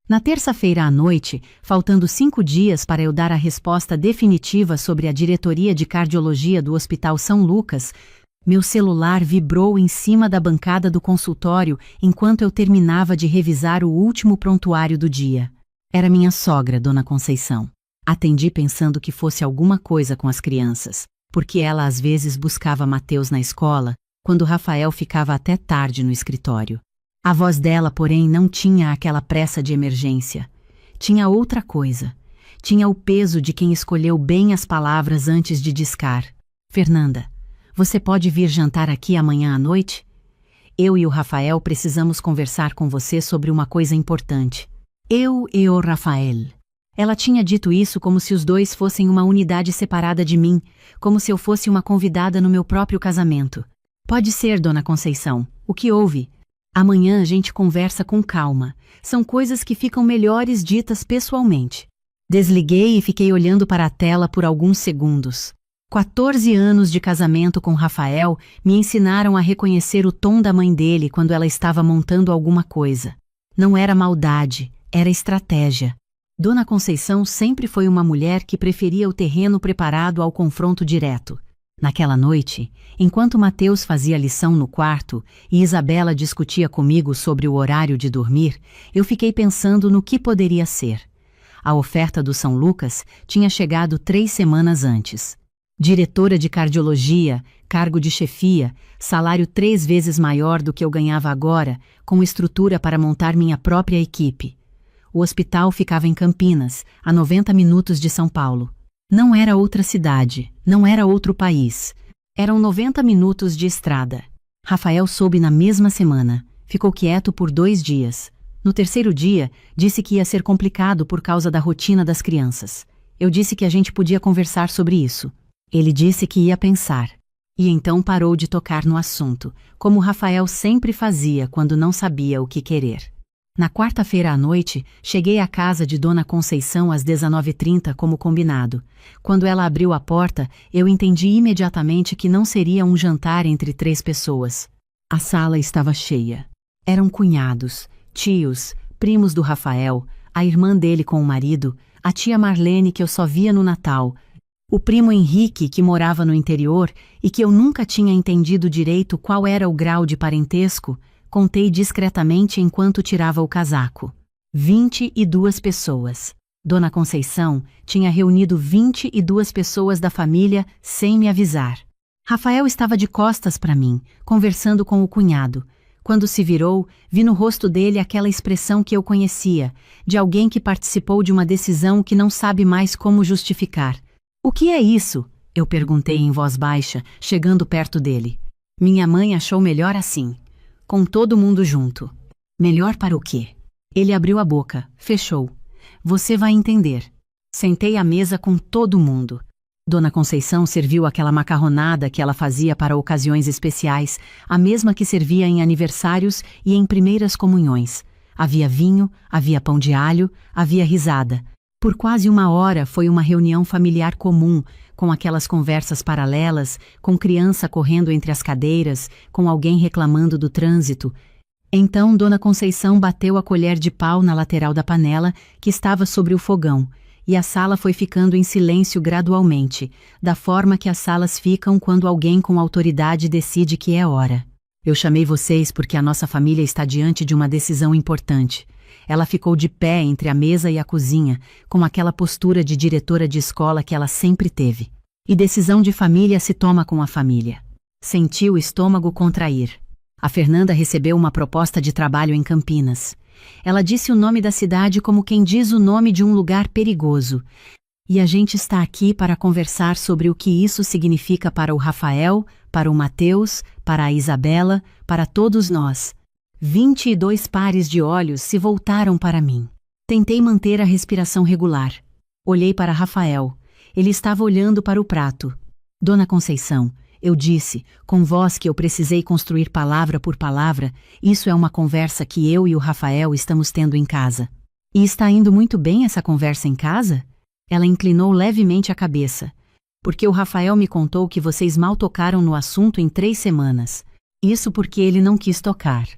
Na terça-feira à noite, faltando 5 dias para eu dar a resposta definitiva sobre a diretoria de cardiologia do Hospital São Lucas, meu celular vibrou em cima da bancada do consultório enquanto eu terminava de revisar o último prontuário do dia. Era minha sogra, Dona Conceição. Atendi pensando que fosse alguma coisa com as crianças, porque ela às vezes buscava Mateus na escola, quando Rafael ficava até tarde no escritório. A voz dela, porém, não tinha aquela pressa de emergência. Tinha outra coisa. Tinha o peso de quem escolheu bem as palavras antes de discar. Fernanda, você pode vir jantar aqui amanhã à noite? Eu e o Rafael precisamos conversar com você sobre uma coisa importante. Eu e o Rafael. Ela tinha dito isso como se os dois fossem uma unidade separada de mim, como se eu fosse uma convidada no meu próprio casamento. Pode ser, Dona Conceição. O que houve? Amanhã a gente conversa com calma. São coisas que ficam melhores ditas pessoalmente. Desliguei e fiquei olhando para a tela por alguns segundos. 14 anos de casamento com Rafael me ensinaram a reconhecer o tom da mãe dele quando ela estava montando alguma coisa. Não era maldade, era estratégia. Dona Conceição sempre foi uma mulher que preferia o terreno preparado ao confronto direto. Naquela noite, enquanto Mateus fazia lição no quarto e Isabela discutia comigo sobre o horário de dormir, eu fiquei pensando no que poderia ser. A oferta do São Lucas tinha chegado 3 semanas antes. Diretora de cardiologia, cargo de chefia, salário 3 vezes maior do que eu ganhava agora, com estrutura para montar minha própria equipe. O hospital ficava em Campinas, a 90 minutos de São Paulo. Não era outra cidade, não era outro país. Eram 90 minutos de estrada. Rafael soube na mesma semana. Ficou quieto por 2 dias. No terceiro dia, disse que ia ser complicado por causa da rotina das crianças. Eu disse que a gente podia conversar sobre isso. Ele disse que ia pensar. E então parou de tocar no assunto, como Rafael sempre fazia quando não sabia o que querer. Na quarta-feira à noite, cheguei à casa de Dona Conceição às 19h30 como combinado. Quando ela abriu a porta, eu entendi imediatamente que não seria um jantar entre 3 pessoas. A sala estava cheia. Eram cunhados, tios, primos do Rafael, a irmã dele com o marido, a tia Marlene que eu só via no Natal, o primo Henrique que morava no interior e que eu nunca tinha entendido direito qual era o grau de parentesco. Contei discretamente enquanto tirava o casaco. 22 pessoas. Dona Conceição tinha reunido 22 pessoas da família sem me avisar. Rafael estava de costas para mim, conversando com o cunhado. Quando se virou, vi no rosto dele aquela expressão que eu conhecia, de alguém que participou de uma decisão que não sabe mais como justificar. O que é isso? Eu perguntei em voz baixa, chegando perto dele. Minha mãe achou melhor assim. Com todo mundo junto. Melhor para o quê? Ele abriu a boca, fechou. Você vai entender. Sentei à mesa com todo mundo. Dona Conceição serviu aquela macarronada que ela fazia para ocasiões especiais, a mesma que servia em aniversários e em primeiras comunhões. Havia vinho, havia pão de alho, havia risada. Por quase 1 hora foi uma reunião familiar comum, com aquelas conversas paralelas, com criança correndo entre as cadeiras, com alguém reclamando do trânsito. Então Dona Conceição bateu a colher de pau na lateral da panela, que estava sobre o fogão, e a sala foi ficando em silêncio gradualmente, da forma que as salas ficam quando alguém com autoridade decide que é hora. Eu chamei vocês porque a nossa família está diante de uma decisão importante. Ela ficou de pé entre a mesa e a cozinha, com aquela postura de diretora de escola que ela sempre teve. E decisão de família se toma com a família. Senti o estômago contrair. A Fernanda recebeu uma proposta de trabalho em Campinas. Ela disse o nome da cidade como quem diz o nome de um lugar perigoso. E a gente está aqui para conversar sobre o que isso significa para o Rafael, para o Mateus, para a Isabela, para todos nós. 22 pares de olhos se voltaram para mim. Tentei manter a respiração regular. Olhei para Rafael. Ele estava olhando para o prato. Dona Conceição, eu disse, com voz que eu precisei construir palavra por palavra, isso é uma conversa que eu e o Rafael estamos tendo em casa. E está indo muito bem essa conversa em casa? Ela inclinou levemente a cabeça. Porque o Rafael me contou que vocês mal tocaram no assunto em 3 semanas. Isso porque ele não quis tocar.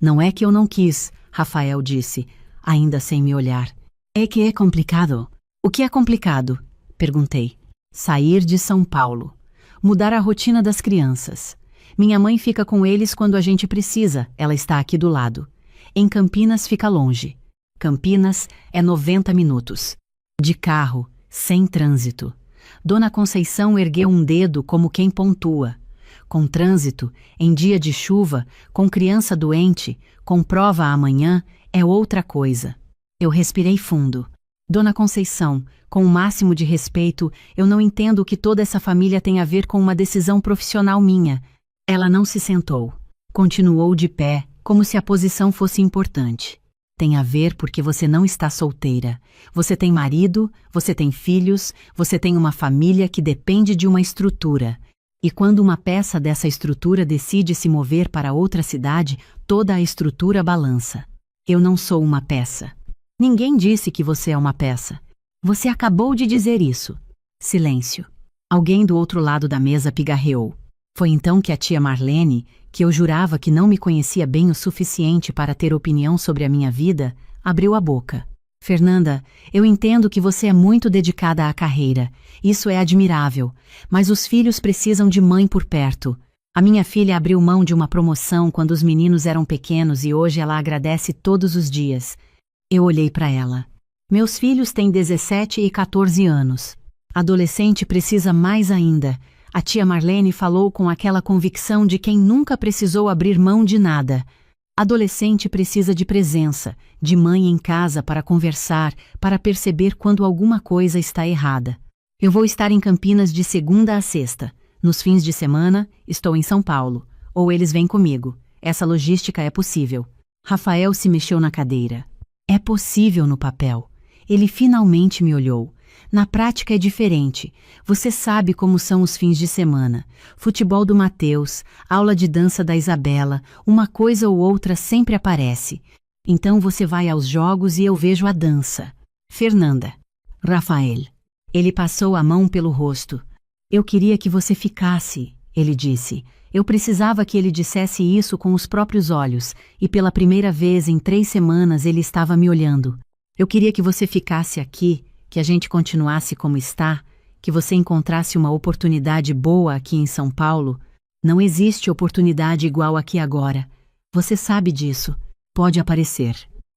Não é que eu não quis, Rafael disse. ainda sem me olhar. É que é complicado. O que é complicado? Perguntei. Sair de São Paulo. Mudar a rotina das crianças. Minha mãe fica com eles quando a gente precisa, ela está aqui do lado. Em Campinas fica longe. Campinas é 90 minutos. De carro, sem trânsito. Dona Conceição ergueu um dedo como quem pontua. Com trânsito, em dia de chuva, com criança doente, com prova amanhã, é outra coisa. Eu respirei fundo. Dona Conceição, com o máximo de respeito, eu não entendo o que toda essa família tem a ver com uma decisão profissional minha. Ela não se sentou. Continuou de pé, como se a posição fosse importante. Tem a ver porque você não está solteira. Você tem marido, você tem filhos, você tem uma família que depende de uma estrutura. E quando uma peça dessa estrutura decide se mover para outra cidade, toda a estrutura balança. Eu não sou uma peça. Ninguém disse que você é uma peça. Você acabou de dizer isso. Silêncio. Alguém do outro lado da mesa pigarreou. Foi então que a tia Marlene, que eu jurava que não me conhecia bem o suficiente para ter opinião sobre a minha vida, abriu a boca. Fernanda, eu entendo que você é muito dedicada à carreira. Isso é admirável. Mas os filhos precisam de mãe por perto. A minha filha abriu mão de uma promoção quando os meninos eram pequenos e hoje ela agradece todos os dias. Eu olhei para ela. Meus filhos têm 17 e 14 anos. Adolescente precisa mais ainda. A tia Marlene falou com aquela convicção de quem nunca precisou abrir mão de nada. Adolescente precisa de presença, de mãe em casa para conversar, para perceber quando alguma coisa está errada. Eu vou estar em Campinas de segunda a sexta. Nos fins de semana, estou em São Paulo. Ou eles vêm comigo. Essa logística é possível. Rafael se mexeu na cadeira. É possível no papel. Ele finalmente me olhou. Na prática é diferente. Você sabe como são os fins de semana. Futebol do Mateus, aula de dança da Isabela, uma coisa ou outra sempre aparece. Então você vai aos jogos e eu vejo a dança. Fernanda. Rafael. Ele passou a mão pelo rosto. Eu queria que você ficasse, ele disse. Eu precisava que ele dissesse isso com os próprios olhos, e pela primeira vez em 3 semanas ele estava me olhando. Eu queria que você ficasse aqui, que a gente continuasse como está, que você encontrasse uma oportunidade boa aqui em São Paulo. Não existe oportunidade igual aqui agora. Você sabe disso. Pode aparecer.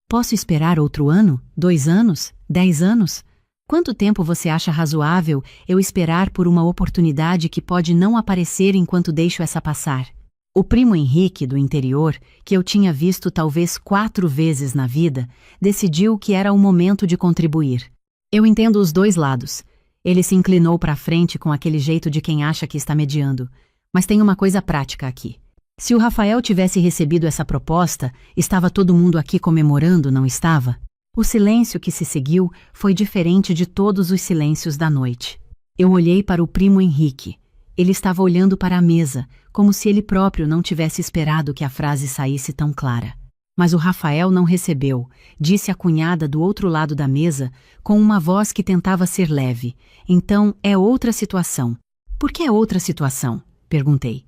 Posso esperar outro ano? 2 anos? 10 anos? Quanto tempo você acha razoável eu esperar por uma oportunidade que pode não aparecer enquanto deixo essa passar? O primo Henrique, do interior, que eu tinha visto talvez 4 vezes na vida, decidiu que era o momento de contribuir. Eu entendo os 2 lados. Ele se inclinou para a frente com aquele jeito de quem acha que está mediando. Mas tem uma coisa prática aqui. Se o Rafael tivesse recebido essa proposta, estava todo mundo aqui comemorando, não estava? O silêncio que se seguiu foi diferente de todos os silêncios da noite. Eu olhei para o primo Henrique. Ele estava olhando para a mesa, como se ele próprio não tivesse esperado que a frase saísse tão clara. Mas o Rafael não recebeu, disse a cunhada do outro lado da mesa, com uma voz que tentava ser leve. Então, é outra situação. Por que é outra situação? Perguntei.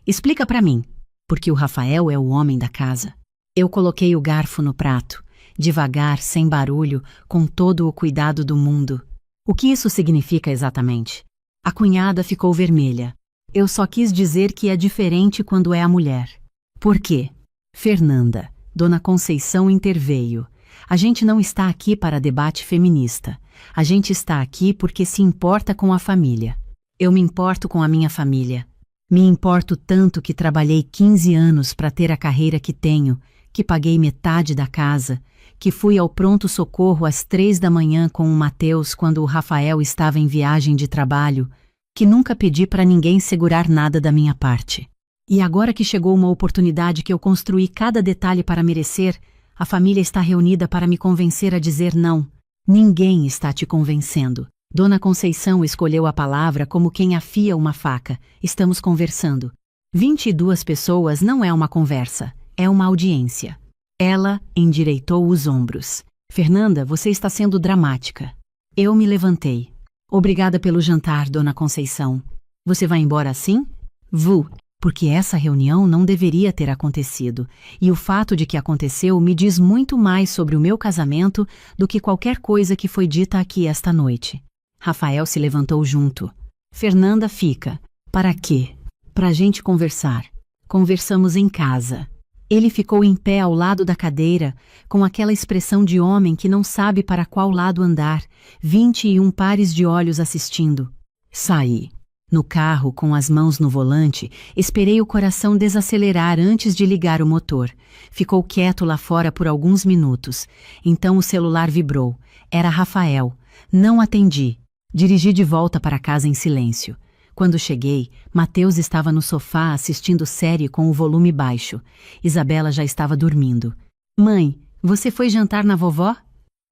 Explica para mim. Porque o Rafael é o homem da casa. Eu coloquei o garfo no prato. Devagar, sem barulho, com todo o cuidado do mundo. O que isso significa exatamente? A cunhada ficou vermelha. Eu só quis dizer que é diferente quando é a mulher. Por quê? Fernanda, Dona Conceição interveio. A gente não está aqui para debate feminista. A gente está aqui porque se importa com a família. Eu me importo com a minha família. Me importo tanto que trabalhei 15 anos para ter a carreira que tenho, que paguei metade da casa, que fui ao pronto-socorro às 3 da manhã com o Mateus quando o Rafael estava em viagem de trabalho, que nunca pedi para ninguém segurar nada da minha parte. E agora que chegou uma oportunidade que eu construí cada detalhe para merecer, a família está reunida para me convencer a dizer não. Ninguém está te convencendo. Dona Conceição escolheu a palavra como quem afia uma faca. Estamos conversando. 22 pessoas não é uma conversa, é uma audiência. Ela endireitou os ombros. Fernanda, você está sendo dramática. Eu me levantei. Obrigada pelo jantar, Dona Conceição. Você vai embora assim? Vou. porque essa reunião não deveria ter acontecido, e o fato de que aconteceu me diz muito mais sobre o meu casamento do que qualquer coisa que foi dita aqui esta noite. Rafael se levantou junto. Fernanda, fica. Para quê? Pra gente conversar. Conversamos em casa. Ele ficou em pé ao lado da cadeira, com aquela expressão de homem que não sabe para qual lado andar, 21 pares de olhos assistindo. Saí. No carro, com as mãos no volante, esperei o coração desacelerar antes de ligar o motor. Ficou quieto lá fora por alguns minutos. Então o celular vibrou. Era Rafael. Não atendi. Dirigi de volta para casa em silêncio. Quando cheguei, Mateus estava no sofá assistindo série com o volume baixo. Isabela já estava dormindo. Mãe, você foi jantar na vovó?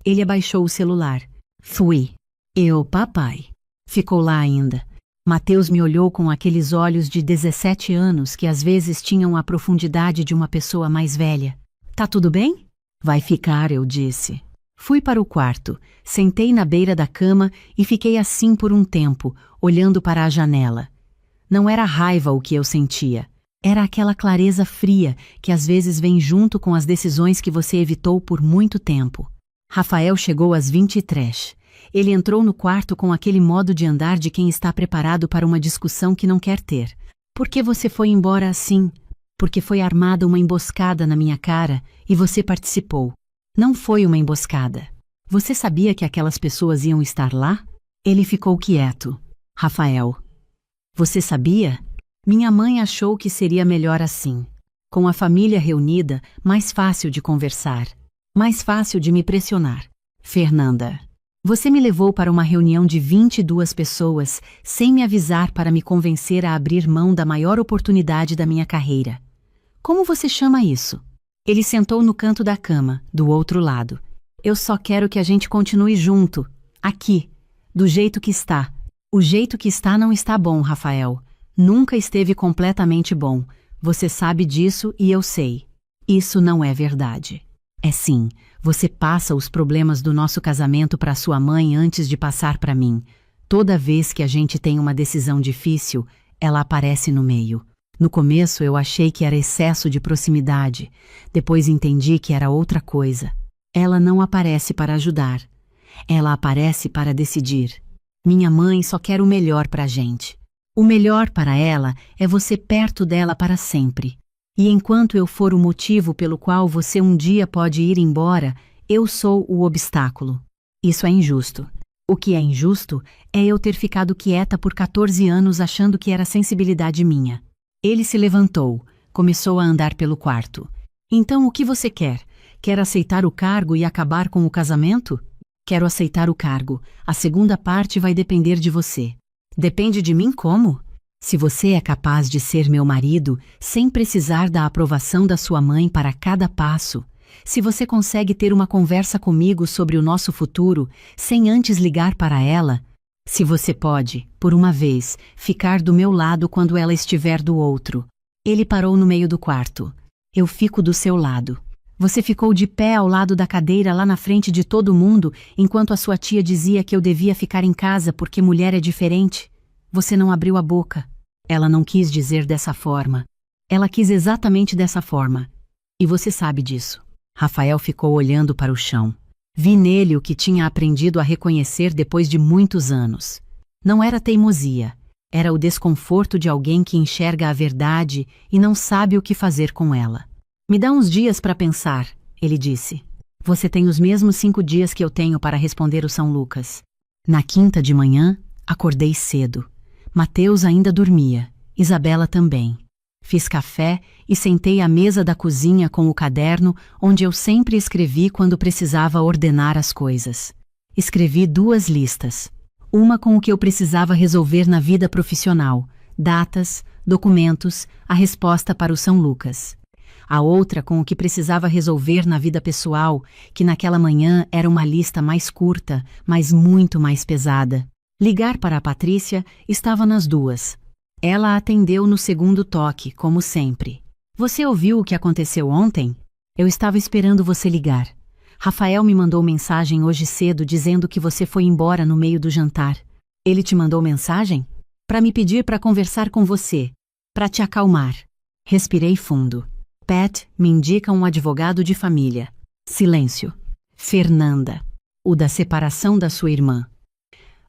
Ele abaixou o celular. Fui. Eu, papai. Ficou lá ainda. Mateus me olhou com aqueles olhos de 17 anos que às vezes tinham a profundidade de uma pessoa mais velha. Tá tudo bem? Vai ficar, eu disse. Fui para o quarto, sentei na beira da cama e fiquei assim por um tempo, olhando para a janela. Não era raiva o que eu sentia. Era aquela clareza fria que às vezes vem junto com as decisões que você evitou por muito tempo. Rafael chegou às 23. Ele entrou no quarto com aquele modo de andar de quem está preparado para uma discussão que não quer ter. Por que você foi embora assim? Porque foi armada uma emboscada na minha cara e você participou. Não foi uma emboscada. Você sabia que aquelas pessoas iam estar lá? Ele ficou quieto. Rafael. Você sabia? Minha mãe achou que seria melhor assim. Com a família reunida, mais fácil de conversar. Mais fácil de me pressionar. Fernanda. Você me levou para uma reunião de 22 pessoas, sem me avisar para me convencer a abrir mão da maior oportunidade da minha carreira. Como você chama isso? Ele sentou no canto da cama, do outro lado. Eu só quero que a gente continue junto. Aqui. Do jeito que está. O jeito que está não está bom, Rafael. Nunca esteve completamente bom. Você sabe disso e eu sei. Isso não é verdade. É sim. Você passa os problemas do nosso casamento para sua mãe antes de passar para mim. Toda vez que a gente tem uma decisão difícil, ela aparece no meio. No começo eu achei que era excesso de proximidade. Depois entendi que era outra coisa. Ela não aparece para ajudar. Ela aparece para decidir. Minha mãe só quer o melhor para a gente. O melhor para ela é você perto dela para sempre. E enquanto eu for o motivo pelo qual você um dia pode ir embora, eu sou o obstáculo. Isso é injusto. O que é injusto é eu ter ficado quieta por 14 anos achando que era sensibilidade minha. Ele se levantou, começou a andar pelo quarto. Então o que você quer? Quer aceitar o cargo e acabar com o casamento? Quero aceitar o cargo. A segunda parte vai depender de você. Depende de mim como? Se você é capaz de ser meu marido sem precisar da aprovação da sua mãe para cada passo, se você consegue ter uma conversa comigo sobre o nosso futuro sem antes ligar para ela, se você pode, por uma vez, ficar do meu lado quando ela estiver do outro. Ele parou no meio do quarto. Eu fico do seu lado. Você ficou de pé ao lado da cadeira lá na frente de todo mundo enquanto a sua tia dizia que eu devia ficar em casa porque mulher é diferente. Você não abriu a boca. Ela não quis dizer dessa forma. Ela quis exatamente dessa forma. E você sabe disso. Rafael ficou olhando para o chão. Vi nele o que tinha aprendido a reconhecer depois de muitos anos. Não era teimosia. Era o desconforto de alguém que enxerga a verdade e não sabe o que fazer com ela. Me dá uns dias para pensar, ele disse. Você tem os mesmos 5 dias que eu tenho para responder o São Lucas. Na quinta de manhã, acordei cedo. Mateus ainda dormia, Isabela também. Fiz café e sentei à mesa da cozinha com o caderno onde eu sempre escrevi quando precisava ordenar as coisas. Escrevi 2 listas. Uma com o que eu precisava resolver na vida profissional, datas, documentos, a resposta para o São Lucas. A outra com o que precisava resolver na vida pessoal, que naquela manhã era uma lista mais curta, mas muito mais pesada. Ligar para a Patrícia estava nas 2. Ela atendeu no segundo toque, como sempre. Você ouviu o que aconteceu ontem? Eu estava esperando você ligar. Rafael me mandou mensagem hoje cedo dizendo que você foi embora no meio do jantar. Ele te mandou mensagem? Para me pedir para conversar com você. Para te acalmar. Respirei fundo. Pat, me indica um advogado de família. Silêncio. Fernanda. O da separação da sua irmã.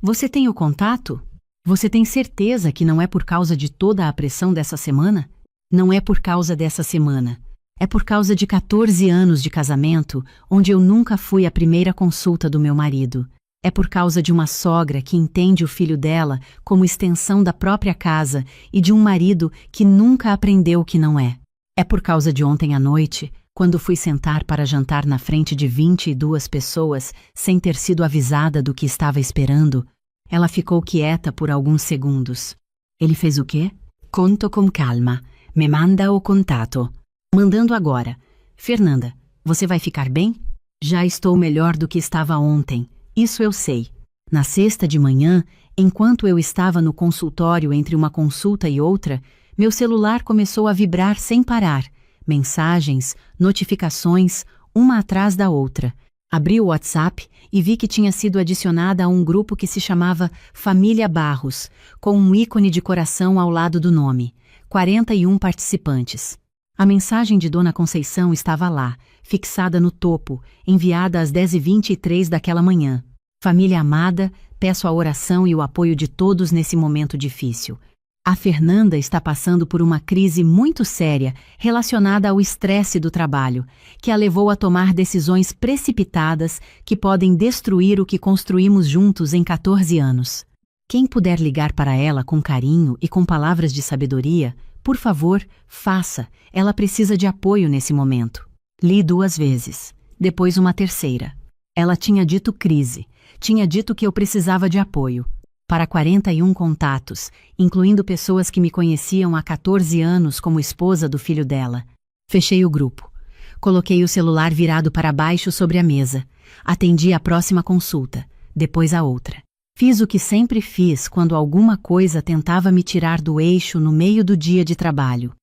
Você tem o contato? Você tem certeza que não é por causa de toda a pressão dessa semana? Não é por causa dessa semana. É por causa de 14 anos de casamento, onde eu nunca fui a primeira consulta do meu marido. É por causa de uma sogra que entende o filho dela como extensão da própria casa e de um marido que nunca aprendeu o que não é. É por causa de ontem à noite, quando fui sentar para jantar na frente de 22 pessoas sem ter sido avisada do que estava esperando. Ela ficou quieta por alguns segundos. Ele fez o quê? Conto com calma. Me manda o contato. Mandando agora. Fernanda, você vai ficar bem? Já estou melhor do que estava ontem. Isso eu sei. Na sexta de manhã, enquanto eu estava no consultório entre uma consulta e outra, meu celular começou a vibrar sem parar. Mensagens, notificações, uma atrás da outra. Abri o WhatsApp e vi que tinha sido adicionada a um grupo que se chamava Família Barros, com um ícone de coração ao lado do nome. 41 participantes. A mensagem de Dona Conceição estava lá, fixada no topo, enviada às 10h23 daquela manhã. Família amada, peço a oração e o apoio de todos nesse momento difícil. A Fernanda está passando por uma crise muito séria relacionada ao estresse do trabalho, que a levou a tomar decisões precipitadas que podem destruir o que construímos juntos em 14 anos. Quem puder ligar para ela com carinho e com palavras de sabedoria, por favor, faça. Ela precisa de apoio nesse momento. Li 2 vezes, depois uma terceira. Ela tinha dito crise, tinha dito que eu precisava de apoio. Para 41 contatos, incluindo pessoas que me conheciam há 14 anos como esposa do filho dela. Fechei o grupo. Coloquei o celular virado para baixo sobre a mesa. Atendi a próxima consulta, depois a outra. Fiz o que sempre fiz quando alguma coisa tentava me tirar do eixo no meio do dia de trabalho.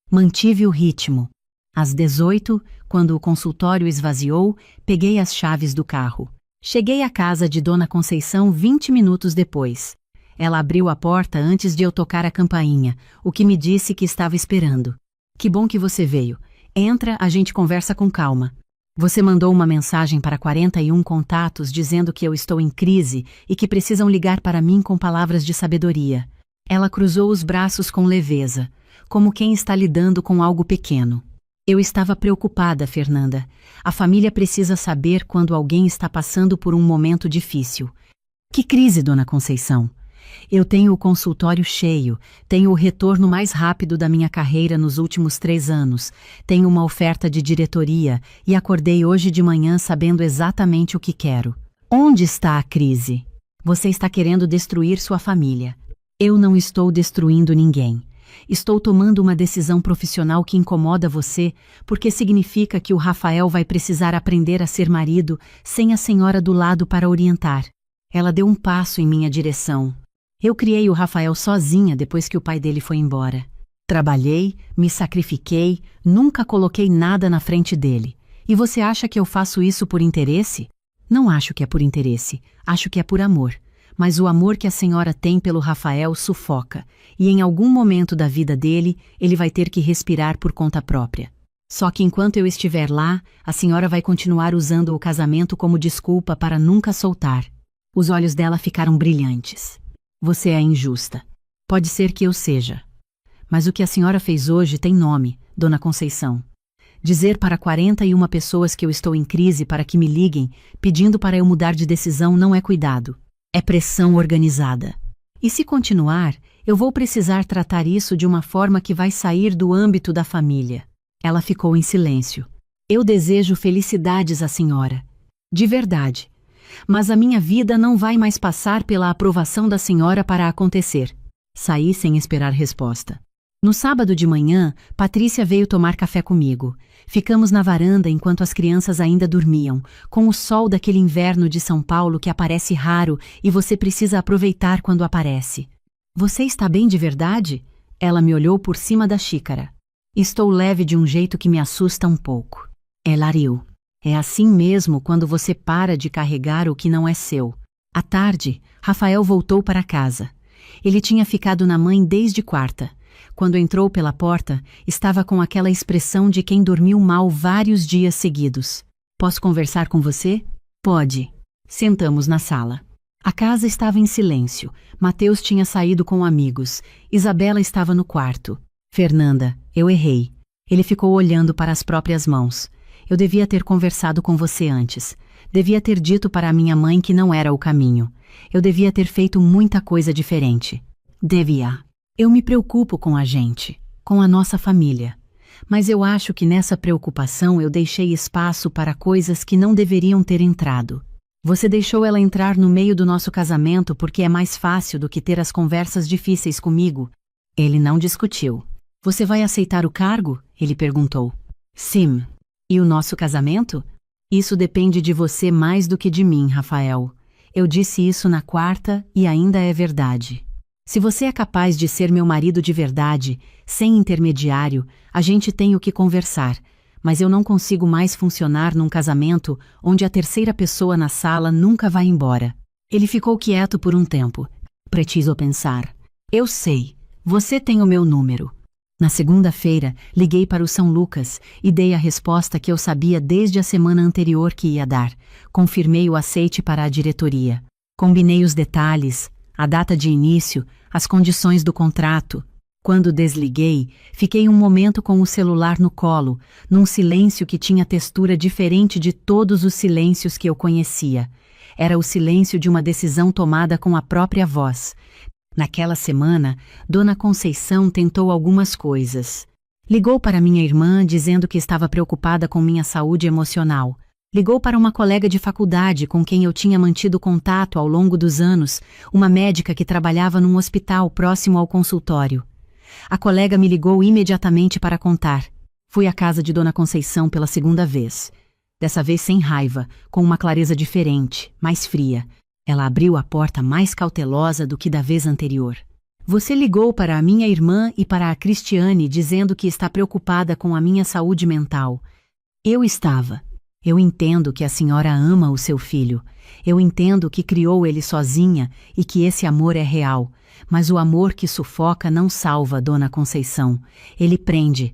Mantive o ritmo. Às 18, quando o consultório esvaziou, peguei as chaves do carro. Cheguei à casa de Dona Conceição 20 minutos depois. Ela abriu a porta antes de eu tocar a campainha, o que me disse que estava esperando. Que bom que você veio. Entra, a gente conversa com calma. Você mandou uma mensagem para 41 contatos dizendo que eu estou em crise e que precisam ligar para mim com palavras de sabedoria. Ela cruzou os braços com leveza, como quem está lidando com algo pequeno. Eu estava preocupada, Fernanda. A família precisa saber quando alguém está passando por um momento difícil. Que crise, Dona Conceição? Eu tenho o consultório cheio, tenho o retorno mais rápido da minha carreira nos últimos 3 anos, tenho uma oferta de diretoria e acordei hoje de manhã sabendo exatamente o que quero. Onde está a crise? Você está querendo destruir sua família. Eu não estou destruindo ninguém. Estou tomando uma decisão profissional que incomoda você, porque significa que o Rafael vai precisar aprender a ser marido sem a senhora do lado para orientar. Ela deu um passo em minha direção. Eu criei o Rafael sozinha depois que o pai dele foi embora. Trabalhei, me sacrifiquei, nunca coloquei nada na frente dele. E você acha que eu faço isso por interesse? Não acho que é por interesse, acho que é por amor. Mas o amor que a senhora tem pelo Rafael sufoca, e em algum momento da vida dele, ele vai ter que respirar por conta própria. Só que enquanto eu estiver lá, a senhora vai continuar usando o casamento como desculpa para nunca soltar. Os olhos dela ficaram brilhantes. Você é injusta. Pode ser que eu seja. Mas o que a senhora fez hoje tem nome, Dona Conceição. Dizer para 41 pessoas que eu estou em crise para que me liguem, pedindo para eu mudar de decisão não é cuidado. É pressão organizada. E se continuar, eu vou precisar tratar isso de uma forma que vai sair do âmbito da família. Ela ficou em silêncio. Eu desejo felicidades à senhora. De verdade. Mas a minha vida não vai mais passar pela aprovação da senhora para acontecer. Saí sem esperar resposta. No sábado de manhã, Patrícia veio tomar café comigo. Ficamos na varanda enquanto as crianças ainda dormiam, com o sol daquele inverno de São Paulo que aparece raro e você precisa aproveitar quando aparece. Você está bem de verdade? Ela me olhou por cima da xícara. Estou leve de um jeito que me assusta um pouco. Ela riu. É assim mesmo quando você para de carregar o que não é seu. À tarde, Rafael voltou para casa. Ele tinha ficado na mãe desde quarta. Quando entrou pela porta, estava com aquela expressão de quem dormiu mal vários dias seguidos. Posso conversar com você? Pode. Sentamos na sala. A casa estava em silêncio. Mateus tinha saído com amigos. Isabela estava no quarto. Fernanda, eu errei. Ele ficou olhando para as próprias mãos. Eu devia ter conversado com você antes. Devia ter dito para a minha mãe que não era o caminho. Eu devia ter feito muita coisa diferente. Devia. Eu me preocupo com a gente, com a nossa família. Mas eu acho que nessa preocupação eu deixei espaço para coisas que não deveriam ter entrado. Você deixou ela entrar no meio do nosso casamento porque é mais fácil do que ter as conversas difíceis comigo. Ele não discutiu. Você vai aceitar o cargo? Ele perguntou. Sim. E o nosso casamento? Isso depende de você mais do que de mim, Rafael. Eu disse isso na quarta e ainda é verdade. Se você é capaz de ser meu marido de verdade, sem intermediário, a gente tem o que conversar, mas eu não consigo mais funcionar num casamento onde a terceira pessoa na sala nunca vai embora. Ele ficou quieto por um tempo. Preciso pensar. Eu sei. Você tem o meu número. Na segunda-feira, liguei para o São Lucas e dei a resposta que eu sabia desde a semana anterior que ia dar. Confirmei o aceite para a diretoria. Combinei os detalhes, a data de início, as condições do contrato. Quando desliguei, fiquei um momento com o celular no colo, num silêncio que tinha textura diferente de todos os silêncios que eu conhecia. Era o silêncio de uma decisão tomada com a própria voz. Naquela semana, Dona Conceição tentou algumas coisas. Ligou para minha irmã dizendo que estava preocupada com minha saúde emocional. Ligou para uma colega de faculdade com quem eu tinha mantido contato ao longo dos anos, uma médica que trabalhava num hospital próximo ao consultório. A colega me ligou imediatamente para contar. Fui à casa de Dona Conceição pela segunda vez. Dessa vez sem raiva, com uma clareza diferente, mais fria. Ela abriu a porta mais cautelosa do que da vez anterior. Você ligou para a minha irmã e para a Cristiane dizendo que está preocupada com a minha saúde mental. Eu estava. Eu entendo que a senhora ama o seu filho. Eu entendo que criou ele sozinha e que esse amor é real. Mas o amor que sufoca não salva, Dona Conceição. Ele prende.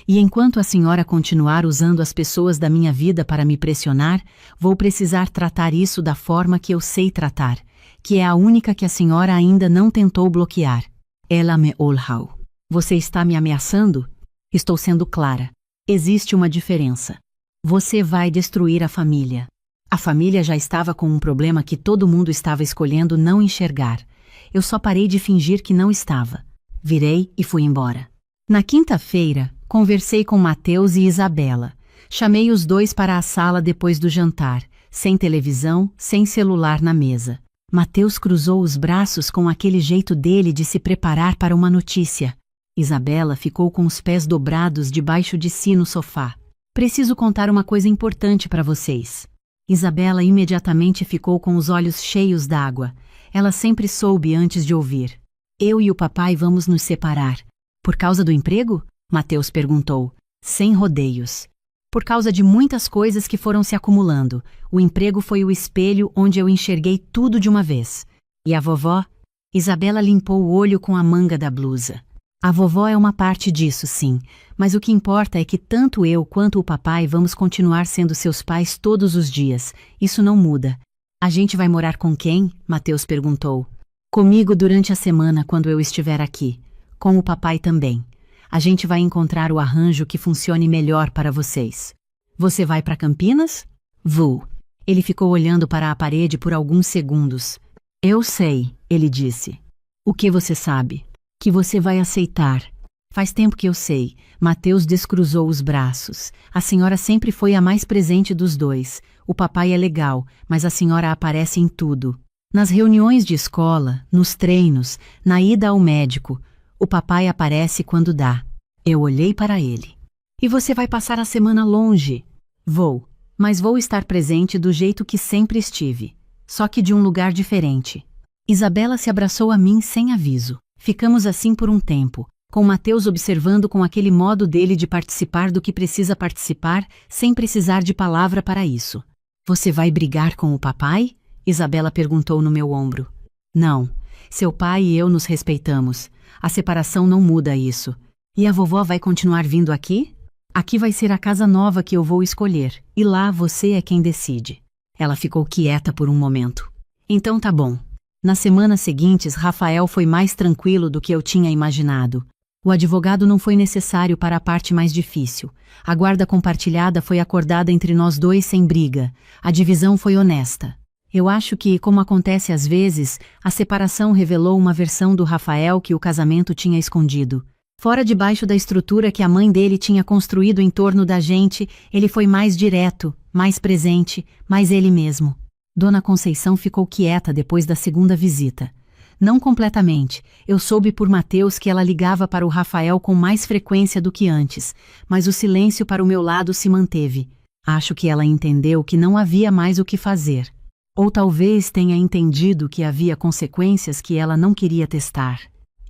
E enquanto a senhora continuar usando as pessoas da minha vida para me pressionar, vou precisar tratar isso da forma que eu sei tratar, que é a única que a senhora ainda não tentou bloquear. Ela me olhou. Você está me ameaçando? Estou sendo clara. Existe uma diferença. Você vai destruir a família. A família já estava com um problema que todo mundo estava escolhendo não enxergar. Eu só parei de fingir que não estava. Virei e fui embora. Na quinta-feira, conversei com Mateus e Isabela. Chamei os dois para a sala depois do jantar, sem televisão, sem celular na mesa. Mateus cruzou os braços com aquele jeito dele de se preparar para uma notícia. Isabela ficou com os pés dobrados debaixo de si no sofá. Preciso contar uma coisa importante para vocês. Isabela imediatamente ficou com os olhos cheios d'água. Ela sempre soube antes de ouvir. Eu e o papai vamos nos separar. Por causa do emprego? Mateus perguntou, sem rodeios. Por causa de muitas coisas que foram se acumulando. O emprego foi o espelho onde eu enxerguei tudo de uma vez. E a vovó? Isabela limpou o olho com a manga da blusa. A vovó é uma parte disso, sim, mas o que importa é que tanto eu quanto o papai vamos continuar sendo seus pais todos os dias. Isso não muda. A gente vai morar com quem? Mateus perguntou. Comigo durante a semana quando eu estiver aqui. Com o papai também. A gente vai encontrar o arranjo que funcione melhor para vocês. Você vai para Campinas? Vou. Ele ficou olhando para a parede por alguns segundos. Eu sei, ele disse. O que você sabe? Que você vai aceitar. Faz tempo que eu sei. Mateus descruzou os braços. A senhora sempre foi a mais presente dos dois. O papai é legal, mas a senhora aparece em tudo. Nas reuniões de escola, nos treinos, na ida ao médico. O papai aparece quando dá. Eu olhei para ele. E você vai passar a semana longe? Vou, mas vou estar presente do jeito que sempre estive. Só que de um lugar diferente. Isabela se abraçou a mim sem aviso. Ficamos assim por um tempo, com Mateus observando com aquele modo dele de participar do que precisa participar, sem precisar de palavra para isso. Você vai brigar com o papai? Isabela perguntou no meu ombro. Não, Seu pai e eu nos respeitamos. A separação não muda isso. E a vovó vai continuar vindo aqui? Aqui vai ser a casa nova que eu vou escolher, e lá você é quem decide. Ela ficou quieta por um momento. Então tá bom. Nas semanas seguintes, Rafael foi mais tranquilo do que eu tinha imaginado. O advogado não foi necessário para a parte mais difícil. A guarda compartilhada foi acordada entre nós dois sem briga. A divisão foi honesta. Eu acho que, como acontece às vezes, a separação revelou uma versão do Rafael que o casamento tinha escondido. Fora debaixo da estrutura que a mãe dele tinha construído em torno da gente, ele foi mais direto, mais presente, mais ele mesmo. Dona Conceição ficou quieta depois da segunda visita. Não completamente. Eu soube por Mateus que ela ligava para o Rafael com mais frequência do que antes, mas o silêncio para o meu lado se manteve. Acho que ela entendeu que não havia mais o que fazer. Ou talvez tenha entendido que havia consequências que ela não queria testar.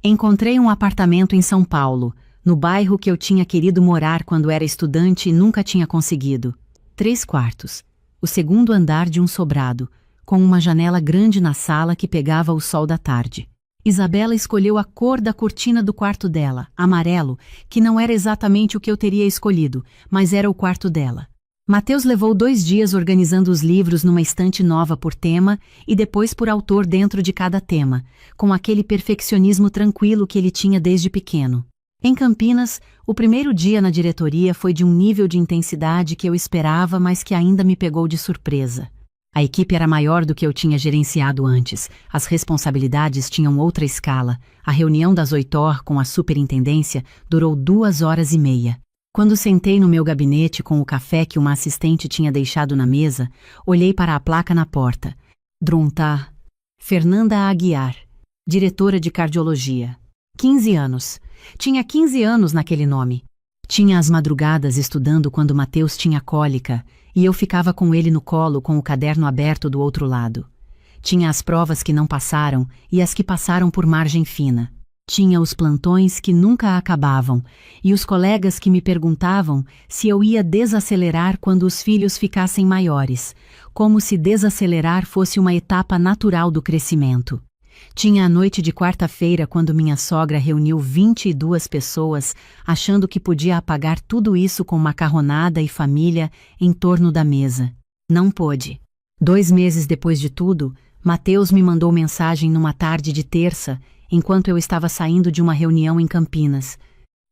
Encontrei um apartamento em São Paulo, no bairro que eu tinha querido morar quando era estudante e nunca tinha conseguido. 3 quartos. O segundo andar de um sobrado, com uma janela grande na sala que pegava o sol da tarde. Isabela escolheu a cor da cortina do quarto dela, amarelo, que não era exatamente o que eu teria escolhido, mas era o quarto dela. Mateus levou 2 dias organizando os livros numa estante nova por tema e depois por autor dentro de cada tema, com aquele perfeccionismo tranquilo que ele tinha desde pequeno. Em Campinas, o primeiro dia na diretoria foi de um nível de intensidade que eu esperava, mas que ainda me pegou de surpresa. A equipe era maior do que eu tinha gerenciado antes, as responsabilidades tinham outra escala, a reunião das 8h com a superintendência durou 2h30. Quando sentei no meu gabinete com o café que uma assistente tinha deixado na mesa, olhei para a placa na porta. Drontar. Fernanda Aguiar, diretora de cardiologia. 15 anos. Tinha 15 anos naquele nome. Tinha as madrugadas estudando quando Mateus tinha cólica, e eu ficava com ele no colo com o caderno aberto do outro lado. Tinha as provas que não passaram e as que passaram por margem fina. Tinha os plantões que nunca acabavam e os colegas que me perguntavam se eu ia desacelerar quando os filhos ficassem maiores, como se desacelerar fosse uma etapa natural do crescimento. Tinha a noite de quarta-feira quando minha sogra reuniu 22 pessoas, achando que podia apagar tudo isso com macarronada e família em torno da mesa. Não pôde. 2 meses depois de tudo, Mateus me mandou mensagem numa tarde de terça, enquanto eu estava saindo de uma reunião em Campinas.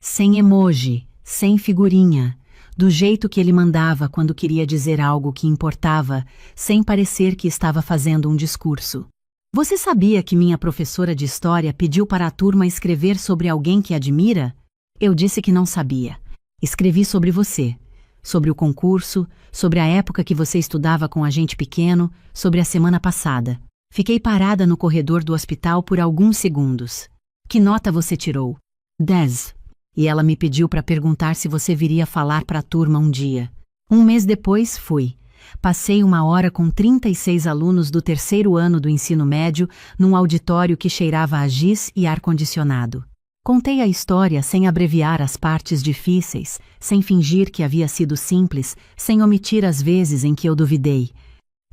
Sem emoji, sem figurinha, do jeito que ele mandava quando queria dizer algo que importava, sem parecer que estava fazendo um discurso. Você sabia que minha professora de história pediu para a turma escrever sobre alguém que admira? Eu disse que não sabia. Escrevi sobre você, sobre o concurso, sobre a época que você estudava com a gente pequeno, sobre a semana passada. Fiquei parada no corredor do hospital por alguns segundos. Que nota você tirou? 10. E ela me pediu para perguntar se você viria falar para a turma um dia. 1 mês depois, fui. Passei 1 hora com 36 alunos do 3º ano do ensino médio num auditório que cheirava a giz e ar-condicionado. Contei a história sem abreviar as partes difíceis, sem fingir que havia sido simples, sem omitir as vezes em que eu duvidei.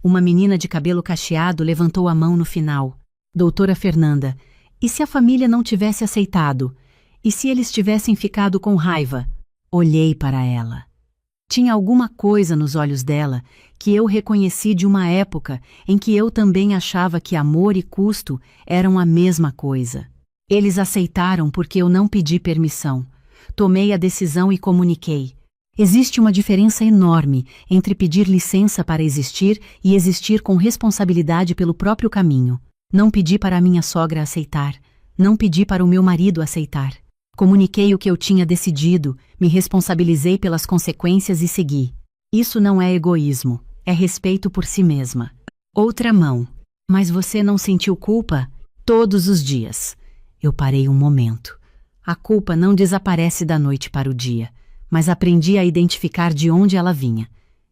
Uma menina de cabelo cacheado levantou a mão no final. Doutora Fernanda, e se a família não tivesse aceitado? E se eles tivessem ficado com raiva? Olhei para ela. Tinha alguma coisa nos olhos dela que eu reconheci de uma época em que eu também achava que amor e custo eram a mesma coisa. Eles aceitaram porque eu não pedi permissão. Tomei a decisão e comuniquei. Existe uma diferença enorme entre pedir licença para existir e existir com responsabilidade pelo próprio caminho. Não pedi para a minha sogra aceitar. Não pedi para o meu marido aceitar. Comuniquei o que eu tinha decidido, me responsabilizei pelas consequências e segui. Isso não é egoísmo, é respeito por si mesma. Outra mão. Mas você não sentiu culpa? Todos os dias. Eu parei um momento. A culpa não desaparece da noite para o dia, mas aprendi a identificar de onde ela vinha.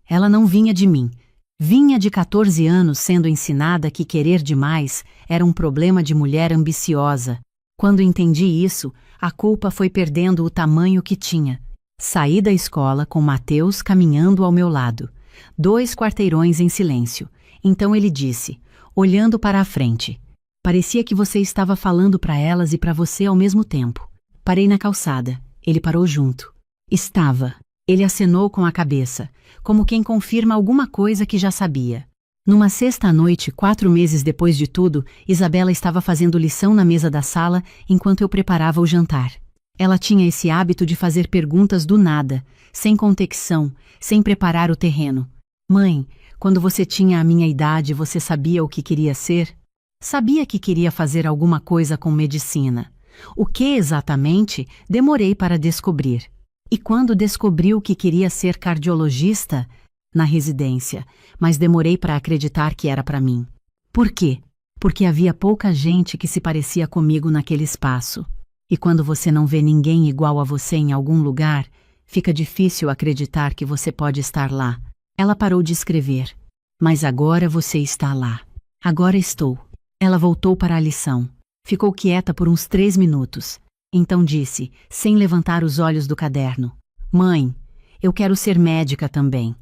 Ela não vinha de mim. Vinha de 14 anos sendo ensinada que querer demais era um problema de mulher ambiciosa. Quando entendi isso, a culpa foi perdendo o tamanho que tinha. Saí da escola com Mateus caminhando ao meu lado. 2 quarteirões em silêncio. Então ele disse, olhando para a frente: Parecia que você estava falando para elas e para você ao mesmo tempo. Parei na calçada. Ele parou junto. Estava. Ele acenou com a cabeça, como quem confirma alguma coisa que já sabia. Numa sexta à noite, 4 meses depois de tudo, Isabela estava fazendo lição na mesa da sala enquanto eu preparava o jantar. Ela tinha esse hábito de fazer perguntas do nada, sem conexão, sem preparar o terreno. Mãe, quando você tinha a minha idade, você sabia o que queria ser? Sabia que queria fazer alguma coisa com medicina. O que exatamente, demorei para descobrir. E quando descobriu que queria ser cardiologista, na residência, mas demorei para acreditar que era para mim. Por quê? Porque havia pouca gente que se parecia comigo naquele espaço. E quando você não vê ninguém igual a você em algum lugar, fica difícil acreditar que você pode estar lá. Ela parou de escrever. Mas agora você está lá. Agora estou. Ela voltou para a lição. Ficou quieta por uns 3 minutos. Então disse, sem levantar os olhos do caderno: Mãe, eu quero ser médica também.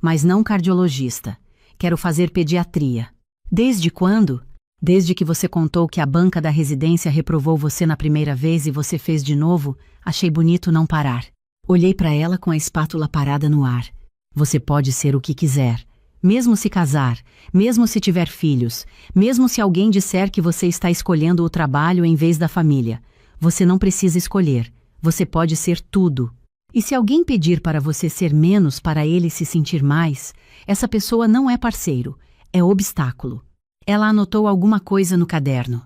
Mas não cardiologista. Quero fazer pediatria. Desde quando? Desde que você contou que a banca da residência reprovou você na primeira vez e você fez de novo, achei bonito não parar. Olhei para ela com a espátula parada no ar. Você pode ser o que quiser. Mesmo se casar, mesmo se tiver filhos, mesmo se alguém disser que você está escolhendo o trabalho em vez da família. Você não precisa escolher. Você pode ser tudo. E se alguém pedir para você ser menos para ele se sentir mais, essa pessoa não é parceiro, é obstáculo. Ela anotou alguma coisa no caderno.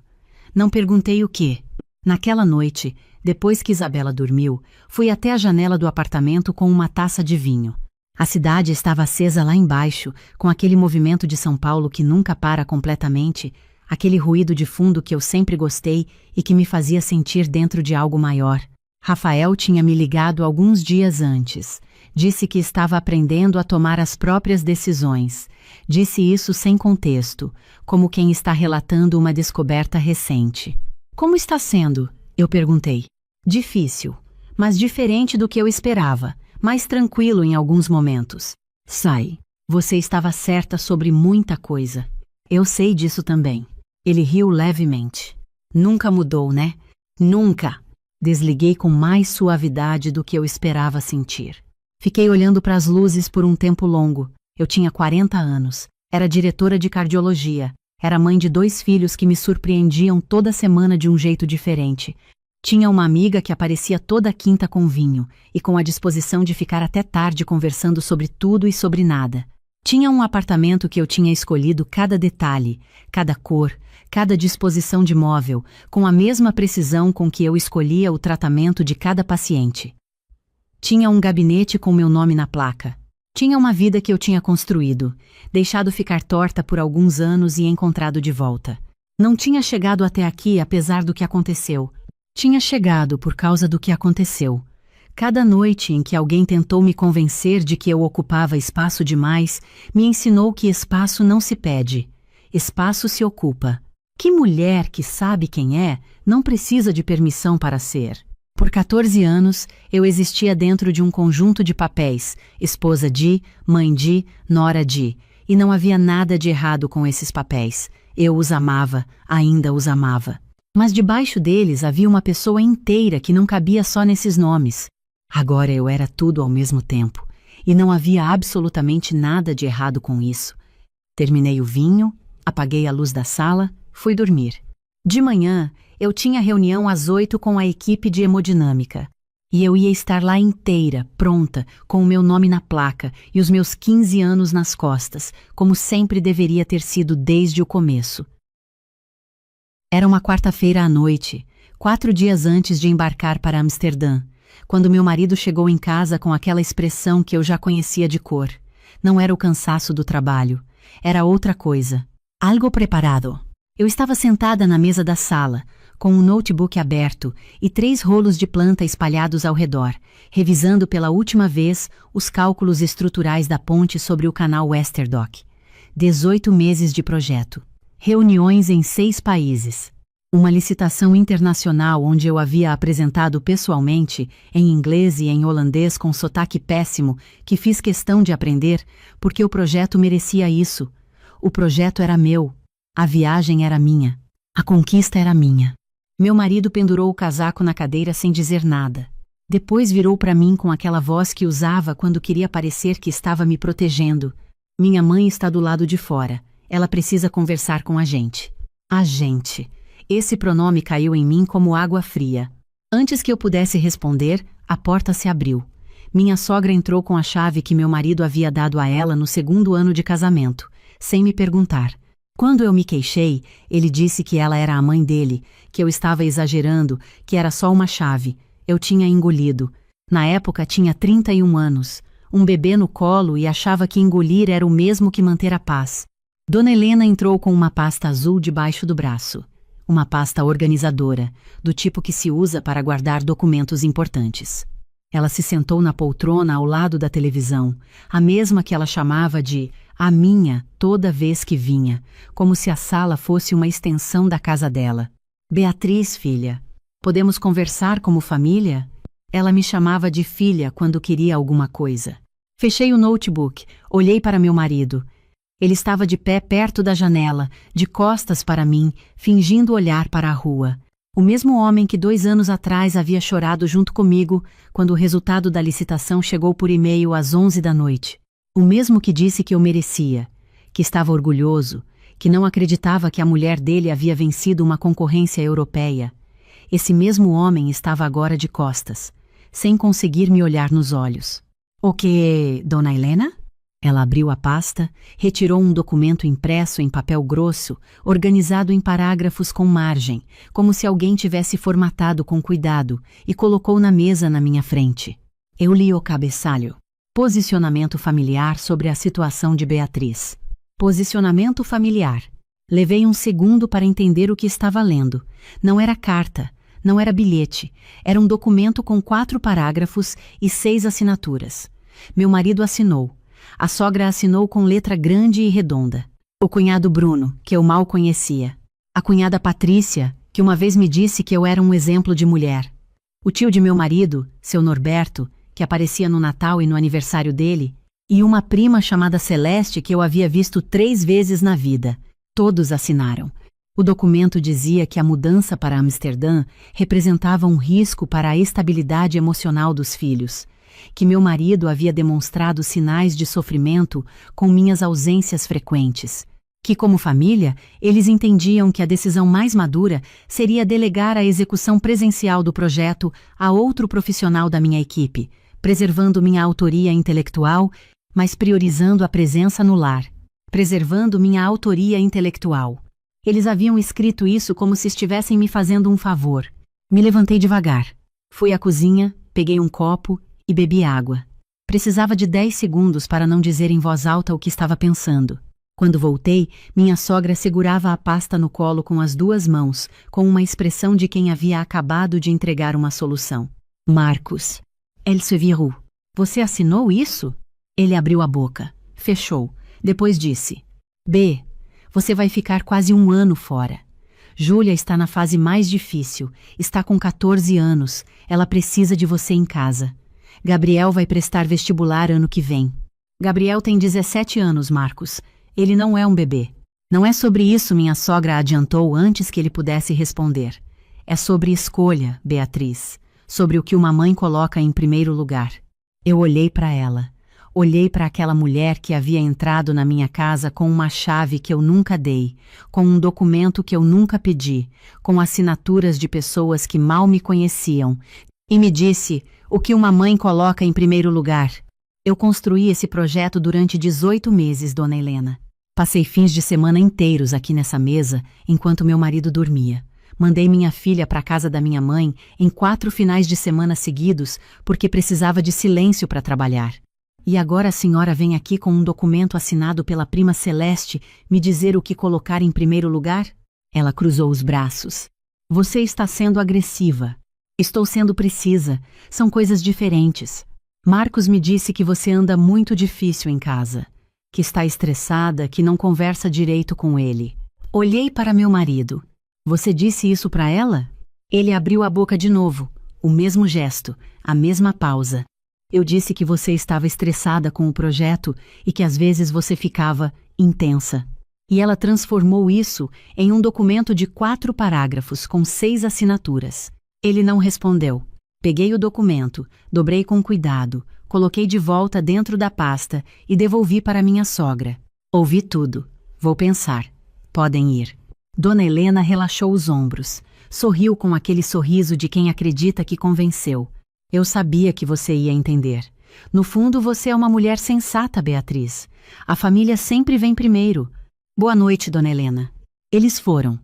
Não perguntei o quê. Naquela noite, depois que Isabela dormiu, fui até a janela do apartamento com uma taça de vinho. A cidade estava acesa lá embaixo, com aquele movimento de São Paulo que nunca para completamente, aquele ruído de fundo que eu sempre gostei e que me fazia sentir dentro de algo maior. Rafael tinha me ligado alguns dias antes. Disse que estava aprendendo a tomar as próprias decisões. Disse isso sem contexto, como quem está relatando uma descoberta recente. Como está sendo? Eu perguntei. Difícil, mas diferente do que eu esperava, mais tranquilo em alguns momentos. Sai. Você estava certa sobre muita coisa. Eu sei disso também. Ele riu levemente. Nunca mudou, né? Nunca. Desliguei com mais suavidade do que eu esperava sentir. Fiquei olhando para as luzes por um tempo longo. Eu tinha 40 anos. Era diretora de cardiologia. Era mãe de 2 filhos que me surpreendiam toda semana de um jeito diferente. Tinha uma amiga que aparecia toda quinta com vinho e com a disposição de ficar até tarde conversando sobre tudo e sobre nada. Tinha um apartamento que eu tinha escolhido cada detalhe, cada cor, cada disposição de móvel, com a mesma precisão com que eu escolhia o tratamento de cada paciente. Tinha um gabinete com meu nome na placa. Tinha uma vida que eu tinha construído, deixado ficar torta por alguns anos e encontrado de volta. Não tinha chegado até aqui apesar do que aconteceu. Tinha chegado por causa do que aconteceu. Cada noite em que alguém tentou me convencer de que eu ocupava espaço demais, me ensinou que espaço não se pede. Espaço se ocupa. Que mulher que sabe quem é, não precisa de permissão para ser. Por 14 anos, eu existia dentro de um conjunto de papéis, esposa de, mãe de, nora de, e não havia nada de errado com esses papéis. Eu os amava, ainda os amava. Mas debaixo deles havia uma pessoa inteira que não cabia só nesses nomes. Agora eu era tudo ao mesmo tempo, e não havia absolutamente nada de errado com isso. Terminei o vinho, apaguei a luz da sala, fui dormir. De manhã, eu tinha reunião às 8 com a equipe de hemodinâmica. E eu ia estar lá inteira, pronta, com o meu nome na placa e os meus 15 anos nas costas, como sempre deveria ter sido desde o começo. Era uma quarta-feira à noite, 4 dias antes de embarcar para Amsterdã, quando meu marido chegou em casa com aquela expressão que eu já conhecia de cor. Não era o cansaço do trabalho, era outra coisa. Algo preparado. Eu estava sentada na mesa da sala, com um notebook aberto e 3 rolos de planta espalhados ao redor, revisando pela última vez os cálculos estruturais da ponte sobre o canal Westerdock. 18 meses de projeto. Reuniões em 6 países. Uma licitação internacional onde eu havia apresentado pessoalmente, em inglês e em holandês com sotaque péssimo, que fiz questão de aprender, porque o projeto merecia isso. O projeto era meu. A viagem era minha. A conquista era minha. Meu marido pendurou o casaco na cadeira sem dizer nada. Depois virou para mim com aquela voz que usava quando queria parecer que estava me protegendo. Minha mãe está do lado de fora. Ela precisa conversar com a gente. A gente. Esse pronome caiu em mim como água fria. Antes que eu pudesse responder, a porta se abriu. Minha sogra entrou com a chave que meu marido havia dado a ela no 2º ano de casamento, sem me perguntar. Quando eu me queixei, ele disse que ela era a mãe dele, que eu estava exagerando, que era só uma chave. Eu tinha engolido. Na época tinha 31 anos, um bebê no colo e achava que engolir era o mesmo que manter a paz. Dona Helena entrou com uma pasta azul debaixo do braço. Uma pasta organizadora, do tipo que se usa para guardar documentos importantes. Ela se sentou na poltrona ao lado da televisão, a mesma que ela chamava de a minha toda vez que vinha, como se a sala fosse uma extensão da casa dela. Beatriz, filha, podemos conversar como família? Ela me chamava de filha quando queria alguma coisa. Fechei o notebook, olhei para meu marido. Ele estava de pé perto da janela, de costas para mim, fingindo olhar para a rua. O mesmo homem que 2 anos atrás havia chorado junto comigo quando o resultado da licitação chegou por e-mail às 11 da noite. O mesmo que disse que eu merecia, que estava orgulhoso, que não acreditava que a mulher dele havia vencido uma concorrência europeia. Esse mesmo homem estava agora de costas, sem conseguir me olhar nos olhos. O que, Dona Helena? Ela abriu a pasta, retirou um documento impresso em papel grosso, organizado em parágrafos com margem, como se alguém tivesse formatado com cuidado, e colocou na mesa na minha frente. Eu li o cabeçalho. Posicionamento familiar sobre a situação de Beatriz. Posicionamento familiar. Levei um segundo para entender o que estava lendo. Não era carta, não era bilhete, era um documento com 4 parágrafos e 6 assinaturas. Meu marido assinou. A sogra assinou com letra grande e redonda. O cunhado Bruno, que eu mal conhecia. A cunhada Patrícia, que uma vez me disse que eu era um exemplo de mulher. O tio de meu marido, seu Norberto, que aparecia no Natal e no aniversário dele, e uma prima chamada Celeste que eu havia visto 3 vezes na vida. Todos assinaram. O documento dizia que a mudança para Amsterdã representava um risco para a estabilidade emocional dos filhos, que meu marido havia demonstrado sinais de sofrimento com minhas ausências frequentes, que como família eles entendiam que a decisão mais madura seria delegar a execução presencial do projeto a outro profissional da minha equipe, preservando minha autoria intelectual, mas priorizando a presença no lar, preservando minha autoria intelectual. Eles haviam escrito isso como se estivessem me fazendo um favor. Me levantei devagar. Fui à cozinha, peguei um copo e bebi água. Precisava de 10 segundos para não dizer em voz alta o que estava pensando. Quando voltei, minha sogra segurava a pasta no colo com as 2 mãos, com uma expressão de quem havia acabado de entregar uma solução. Marcos. Elle se virou. Você assinou isso? Ele abriu a boca. Fechou. Depois disse. B. Você vai ficar quase 1 ano fora. Júlia está na fase mais difícil. Está com 14 anos. Ela precisa de você em casa. Gabriel vai prestar vestibular ano que vem. Gabriel tem 17 anos, Marcos. Ele não é um bebê. Não é sobre isso, minha sogra adiantou antes que ele pudesse responder. É sobre escolha, Beatriz. Sobre o que uma mãe coloca em primeiro lugar. Eu olhei para ela. Olhei para aquela mulher que havia entrado na minha casa com uma chave que eu nunca dei, com um documento que eu nunca pedi, com assinaturas de pessoas que mal me conheciam, e me disse o que uma mãe coloca em primeiro lugar. Eu construí esse projeto durante 18 meses, Dona Helena. Passei fins de semana inteiros aqui nessa mesa, enquanto meu marido dormia. Mandei minha filha para a casa da minha mãe em 4 finais de semana seguidos, porque precisava de silêncio para trabalhar. E agora a senhora vem aqui com um documento assinado pela prima Celeste me dizer o que colocar em primeiro lugar? Ela cruzou os braços. Você está sendo agressiva. Estou sendo precisa. São coisas diferentes. Marcos me disse que você anda muito difícil em casa, que está estressada, que não conversa direito com ele. Olhei para meu marido. Você disse isso para ela? Ele abriu a boca de novo. O mesmo gesto, a mesma pausa. Eu disse que você estava estressada com o projeto e que às vezes você ficava intensa. E ela transformou isso em um documento de 4 parágrafos com 6 assinaturas. Ele não respondeu. Peguei o documento, dobrei com cuidado, coloquei de volta dentro da pasta e devolvi para minha sogra. Ouvi tudo. Vou pensar. Podem ir. Dona Helena relaxou os ombros. Sorriu com aquele sorriso de quem acredita que convenceu. Eu sabia que você ia entender. No fundo, você é uma mulher sensata, Beatriz. A família sempre vem primeiro. Boa noite, Dona Helena. Eles foram.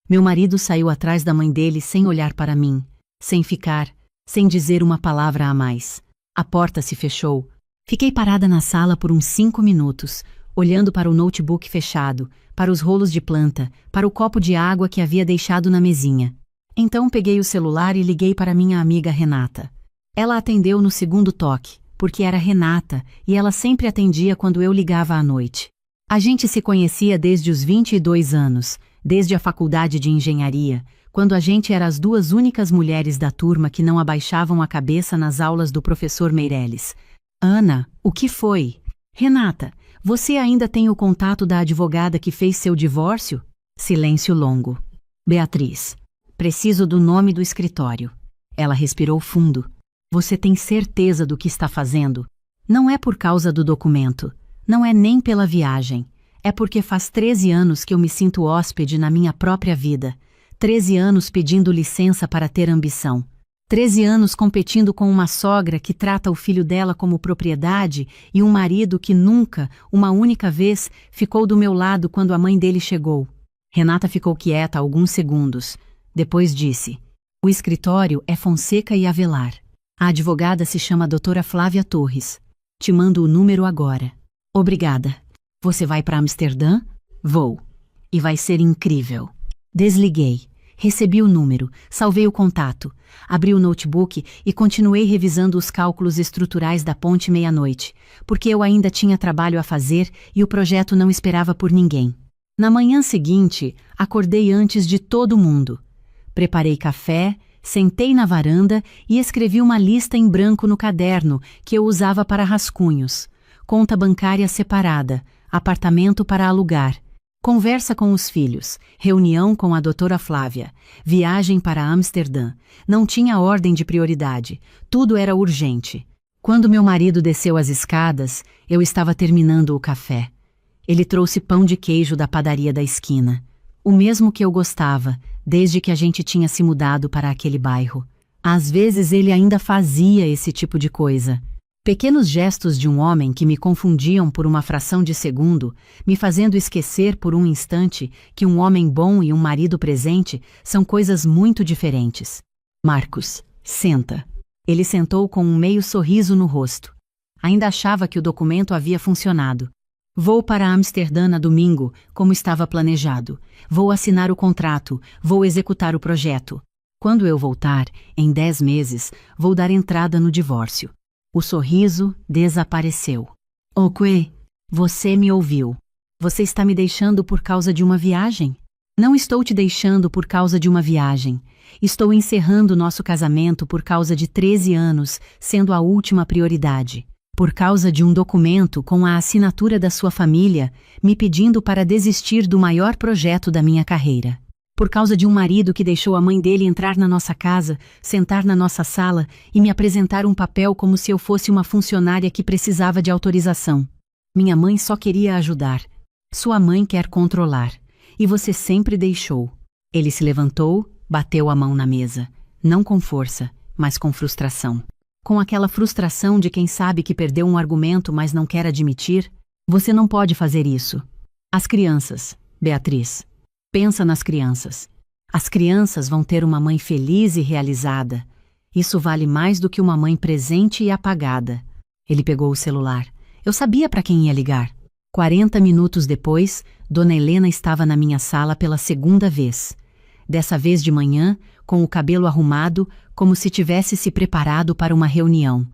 Meu marido saiu atrás da mãe dele sem olhar para mim, sem dizer uma palavra a mais. A porta se fechou. Fiquei parada na sala por uns 5 minutos, olhando para o notebook fechado, para os rolos de planta, para o copo de água que havia deixado na mesinha. Então peguei o celular e liguei para minha amiga Renata. Ela atendeu no segundo toque, porque era Renata e ela sempre atendia quando eu ligava à noite. A gente se conhecia desde os 22 anos, desde a faculdade de engenharia, quando a gente era as 2 únicas mulheres da turma que não abaixavam a cabeça nas aulas do professor Meirelles. Ana, o que foi? Renata, você ainda tem o contato da advogada que fez seu divórcio? Silêncio longo. Beatriz, preciso do nome do escritório. Ela respirou fundo. Você tem certeza do que está fazendo? Não é por causa do documento. Não é nem pela viagem. É porque faz 13 anos que eu me sinto hóspede na minha própria vida. 13 anos pedindo licença para ter ambição. 13 anos competindo com uma sogra que trata o filho dela como propriedade e um marido que nunca, uma única vez, ficou do meu lado quando a mãe dele chegou. Renata ficou quieta alguns segundos. Depois disse: o escritório é Fonseca e Avelar. A advogada se chama Doutora Flávia Torres. Te mando o número agora. Obrigada. Você vai para Amsterdã? Vou. E vai ser incrível. Desliguei. Recebi o número, salvei o contato, abri o notebook e continuei revisando os cálculos estruturais da ponte meia-noite, porque eu ainda tinha trabalho a fazer e o projeto não esperava por ninguém. Na manhã seguinte, acordei antes de todo mundo. Preparei café, sentei na varanda e escrevi uma lista em branco no caderno que eu usava para rascunhos. Conta bancária separada, apartamento para alugar, conversa com os filhos, reunião com a doutora Flávia, viagem para Amsterdã. Não tinha ordem de prioridade, tudo era urgente. Quando meu marido desceu as escadas, eu estava terminando o café. Ele trouxe pão de queijo da padaria da esquina, o mesmo que eu gostava, desde que a gente tinha se mudado para aquele bairro. Às vezes ele ainda fazia esse tipo de coisa. Pequenos gestos de um homem que me confundiam por uma fração de segundo, me fazendo esquecer por um instante que um homem bom e um marido presente são coisas muito diferentes. Marcos, senta. Ele sentou com um meio sorriso no rosto. Ainda achava que o documento havia funcionado. Vou para Amsterdã no domingo, como estava planejado. Vou assinar o contrato, vou executar o projeto. Quando eu voltar, em 10 meses, vou dar entrada no divórcio. O sorriso desapareceu. Ok, você me ouviu. Você está me deixando por causa de uma viagem? Não estou te deixando por causa de uma viagem. Estou encerrando nosso casamento por causa de 13 anos, sendo a última prioridade. Por causa de um documento com a assinatura da sua família, me pedindo para desistir do maior projeto da minha carreira. Por causa de um marido que deixou a mãe dele entrar na nossa casa, sentar na nossa sala e me apresentar um papel como se eu fosse uma funcionária que precisava de autorização. Minha mãe só queria ajudar. Sua mãe quer controlar. E você sempre deixou. Ele se levantou, bateu a mão na mesa. Não com força, mas com frustração. Com aquela frustração de quem sabe que perdeu um argumento, mas não quer admitir. Você não pode fazer isso. As crianças, Beatriz. Pensa nas crianças. As crianças vão ter uma mãe feliz e realizada. Isso vale mais do que uma mãe presente e apagada. Ele pegou o celular. Eu sabia para quem ia ligar. 40 minutos depois, Dona Helena estava na minha sala pela segunda vez. Dessa vez de manhã, com o cabelo arrumado, como se tivesse se preparado para uma reunião.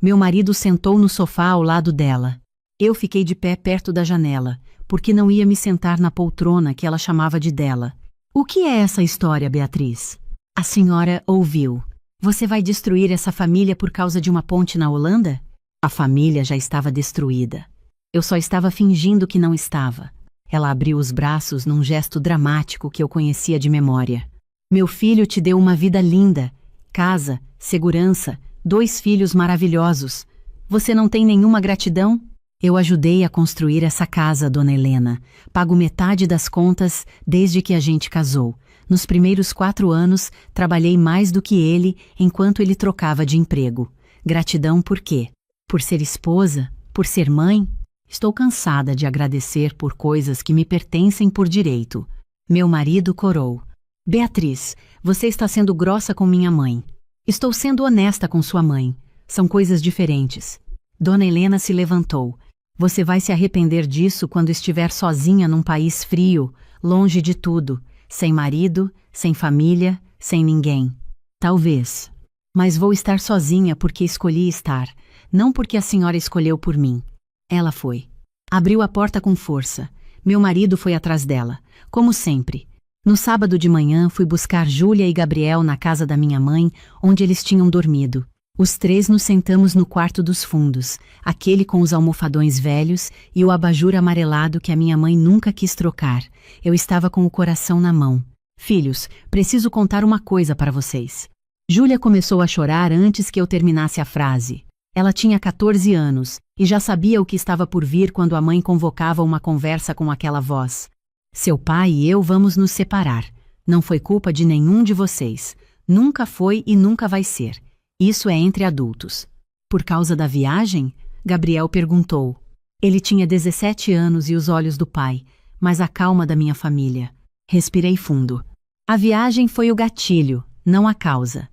Meu marido sentou no sofá ao lado dela. Eu fiquei de pé perto da janela, porque não ia me sentar na poltrona que ela chamava de dela. O que é essa história, Beatriz? A senhora ouviu. Você vai destruir essa família por causa de uma ponte na Holanda? A família já estava destruída. Eu só estava fingindo que não estava. Ela abriu os braços num gesto dramático que eu conhecia de memória. Meu filho te deu uma vida linda, casa, segurança, 2 filhos maravilhosos. Você não tem nenhuma gratidão? Eu ajudei a construir essa casa, dona Helena. Pago metade das contas desde que a gente casou. Nos primeiros 4 anos, trabalhei mais do que ele enquanto ele trocava de emprego. Gratidão por quê? Por ser esposa? Por ser mãe? Estou cansada de agradecer por coisas que me pertencem por direito. Meu marido corou. Beatriz, você está sendo grossa com minha mãe. Estou sendo honesta com sua mãe. São coisas diferentes. Dona Helena se levantou. Você vai se arrepender disso quando estiver sozinha num país frio, longe de tudo, sem marido, sem família, sem ninguém. Talvez. Mas vou estar sozinha porque escolhi estar, não porque a senhora escolheu por mim. Ela foi. Abriu a porta com força. Meu marido foi atrás dela, como sempre. No sábado de manhã fui buscar Júlia e Gabriel na casa da minha mãe, onde eles tinham dormido. Os 3 nos sentamos no quarto dos fundos, aquele com os almofadões velhos e o abajur amarelado que a minha mãe nunca quis trocar. Eu estava com o coração na mão. Filhos, preciso contar uma coisa para vocês. Júlia começou a chorar antes que eu terminasse a frase. Ela tinha 14 anos e já sabia o que estava por vir quando a mãe convocava uma conversa com aquela voz. Seu pai e eu vamos nos separar. Não foi culpa de nenhum de vocês. Nunca foi e nunca vai ser. Isso é entre adultos. Por causa da viagem? Gabriel perguntou. Ele tinha 17 anos e os olhos do pai, mas a calma da minha família. Respirei fundo. A viagem foi o gatilho, não a causa.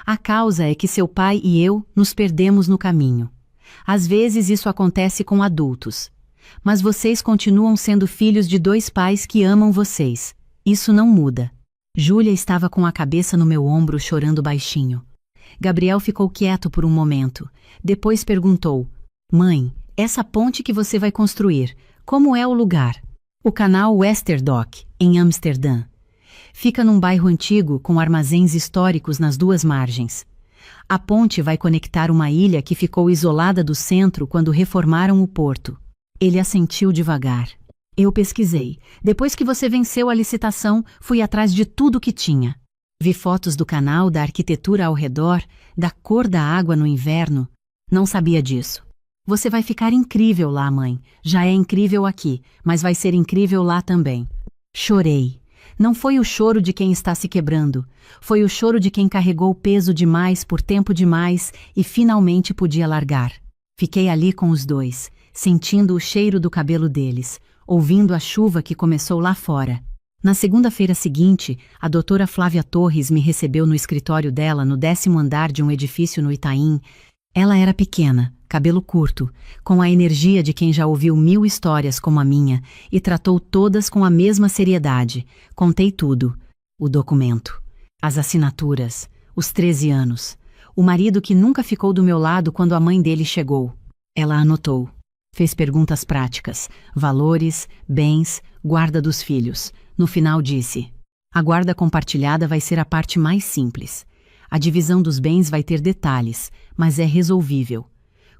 A causa é que seu pai e eu nos perdemos no caminho. Às vezes isso acontece com adultos. Mas vocês continuam sendo filhos de 2 pais que amam vocês. Isso não muda. Júlia estava com a cabeça no meu ombro chorando baixinho. Gabriel ficou quieto por um momento. Depois perguntou: Mãe, essa ponte que você vai construir, como é o lugar? O canal Westerdock, em Amsterdã. Fica num bairro antigo com armazéns históricos nas 2 margens. A ponte vai conectar uma ilha que ficou isolada do centro quando reformaram o porto. Ele assentiu devagar. Eu pesquisei. Depois que você venceu a licitação, fui atrás de tudo que tinha. Vi fotos do canal, da arquitetura ao redor, da cor da água no inverno. Não sabia disso. Você vai ficar incrível lá, mãe. Já é incrível aqui, mas vai ser incrível lá também. Chorei. Não foi o choro de quem está se quebrando. Foi o choro de quem carregou peso demais por tempo demais e finalmente podia largar. Fiquei ali com os 2, sentindo o cheiro do cabelo deles, ouvindo a chuva que começou lá fora. Na segunda-feira seguinte, a doutora Flávia Torres me recebeu no escritório dela no 10º andar de um edifício no Itaim. Ela era pequena, cabelo curto, com a energia de quem já ouviu 1000 histórias como a minha e tratou todas com a mesma seriedade. Contei tudo. O documento, as assinaturas, os 13 anos, o marido que nunca ficou do meu lado quando a mãe dele chegou. Ela anotou. Fez perguntas práticas, valores, bens, guarda dos filhos. No final disse: a guarda compartilhada vai ser a parte mais simples. A divisão dos bens vai ter detalhes, mas é resolvível.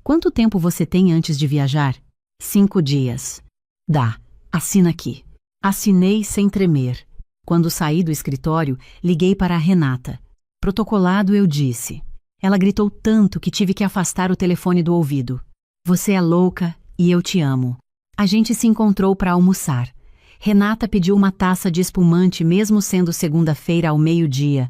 Quanto tempo você tem antes de viajar? 5 dias. Dá. Assina aqui. Assinei sem tremer. Quando saí do escritório, liguei para a Renata. Protocolado, eu disse. Ela gritou tanto que tive que afastar o telefone do ouvido. Você é louca e eu te amo. A gente se encontrou para almoçar. Renata pediu uma taça de espumante mesmo sendo segunda-feira ao meio-dia,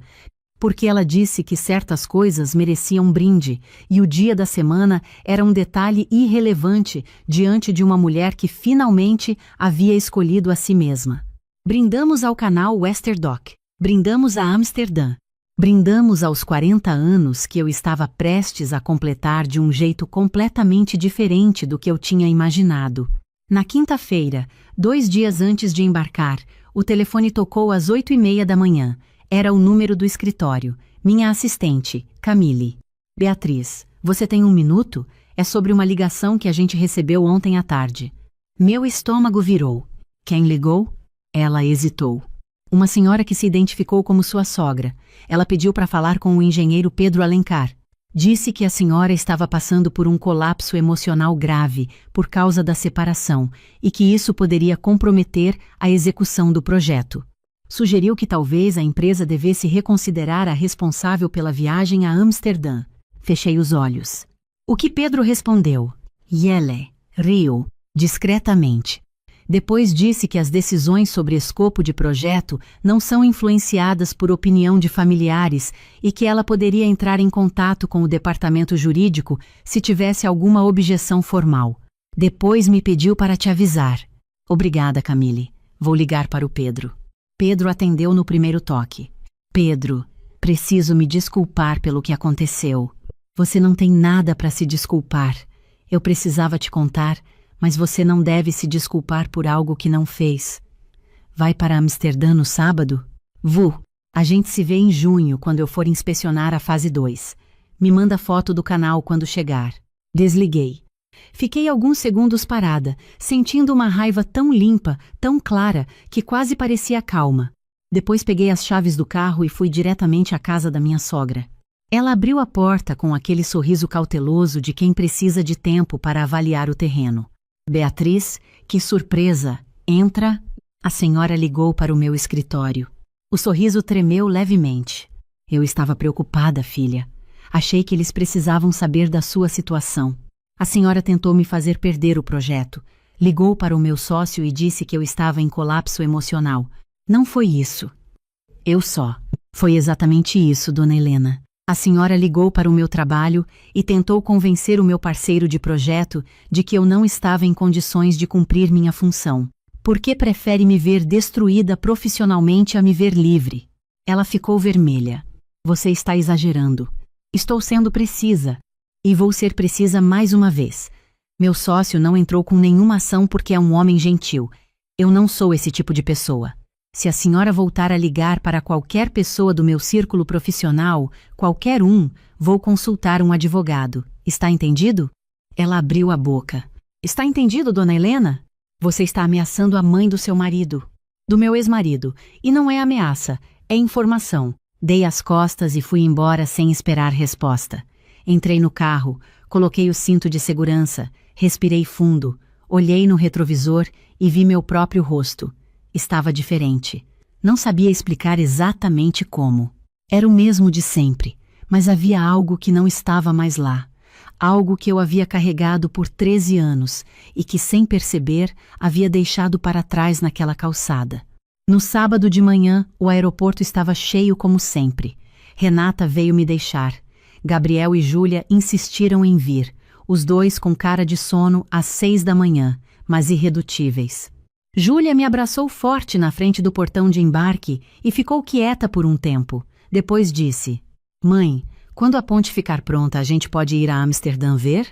porque ela disse que certas coisas mereciam um brinde e o dia da semana era um detalhe irrelevante diante de uma mulher que finalmente havia escolhido a si mesma. Brindamos ao canal Westerdock. Brindamos a Amsterdã. Brindamos aos 40 anos que eu estava prestes a completar de um jeito completamente diferente do que eu tinha imaginado. Na quinta-feira, 2 dias antes de embarcar, o telefone tocou às 8h30 da manhã. Era o número do escritório. Minha assistente, Camille. Beatriz, você tem 1 minuto? É sobre uma ligação que a gente recebeu ontem à tarde. Meu estômago virou. Quem ligou? Ela hesitou. Uma senhora que se identificou como sua sogra. Ela pediu para falar com o engenheiro Pedro Alencar. Disse que a senhora estava passando por um colapso emocional grave por causa da separação e que isso poderia comprometer a execução do projeto. Sugeriu que talvez a empresa devesse reconsiderar a responsável pela viagem a Amsterdã. Fechei os olhos. O que Pedro respondeu? Yele, riu, discretamente. Depois disse que as decisões sobre escopo de projeto não são influenciadas por opinião de familiares e que ela poderia entrar em contato com o departamento jurídico se tivesse alguma objeção formal. Depois me pediu para te avisar. Obrigada, Camille. Vou ligar para o Pedro. Pedro atendeu no primeiro toque. Pedro, preciso me desculpar pelo que aconteceu. Você não tem nada para se desculpar. Eu precisava te contar, mas você não deve se desculpar por algo que não fez. Vai para Amsterdã no sábado? Vou. A gente se vê em junho, quando eu for inspecionar a fase 2. Me manda foto do canal quando chegar. Desliguei. Fiquei alguns segundos parada, sentindo uma raiva tão limpa, tão clara, que quase parecia calma. Depois peguei as chaves do carro e fui diretamente à casa da minha sogra. Ela abriu a porta com aquele sorriso cauteloso de quem precisa de tempo para avaliar o terreno. Beatriz, que surpresa! Entra! A senhora ligou para o meu escritório. O sorriso tremeu levemente. Eu estava preocupada, filha. Achei que eles precisavam saber da sua situação. A senhora tentou me fazer perder o projeto. Ligou para o meu sócio e disse que eu estava em colapso emocional. Não foi isso. Eu só. Foi exatamente isso, dona Helena. A senhora ligou para o meu trabalho e tentou convencer o meu parceiro de projeto de que eu não estava em condições de cumprir minha função. Por que prefere me ver destruída profissionalmente a me ver livre? Ela ficou vermelha. Você está exagerando. Estou sendo precisa. E vou ser precisa mais uma vez. Meu sócio não entrou com nenhuma ação porque é um homem gentil. Eu não sou esse tipo de pessoa. Se a senhora voltar a ligar para qualquer pessoa do meu círculo profissional, qualquer um, vou consultar um advogado. Está entendido? Ela abriu a boca. Está entendido, dona Helena? Você está ameaçando a mãe do seu marido. Do meu ex-marido. E não é ameaça, é informação. Dei as costas e fui embora sem esperar resposta. Entrei no carro, coloquei o cinto de segurança, respirei fundo, olhei no retrovisor e vi meu próprio rosto. Estava diferente. Não sabia explicar exatamente como. Era o mesmo de sempre, mas havia algo que não estava mais lá. Algo que eu havia carregado por 13 anos e que, sem perceber, havia deixado para trás naquela calçada. No sábado de manhã, o aeroporto estava cheio como sempre. Renata veio me deixar. Gabriel e Júlia insistiram em vir, os dois com cara de sono às 6 da manhã, mas irredutíveis. Júlia me abraçou forte na frente do portão de embarque e ficou quieta por um tempo. Depois disse: Mãe, quando a ponte ficar pronta, a gente pode ir a Amsterdã ver?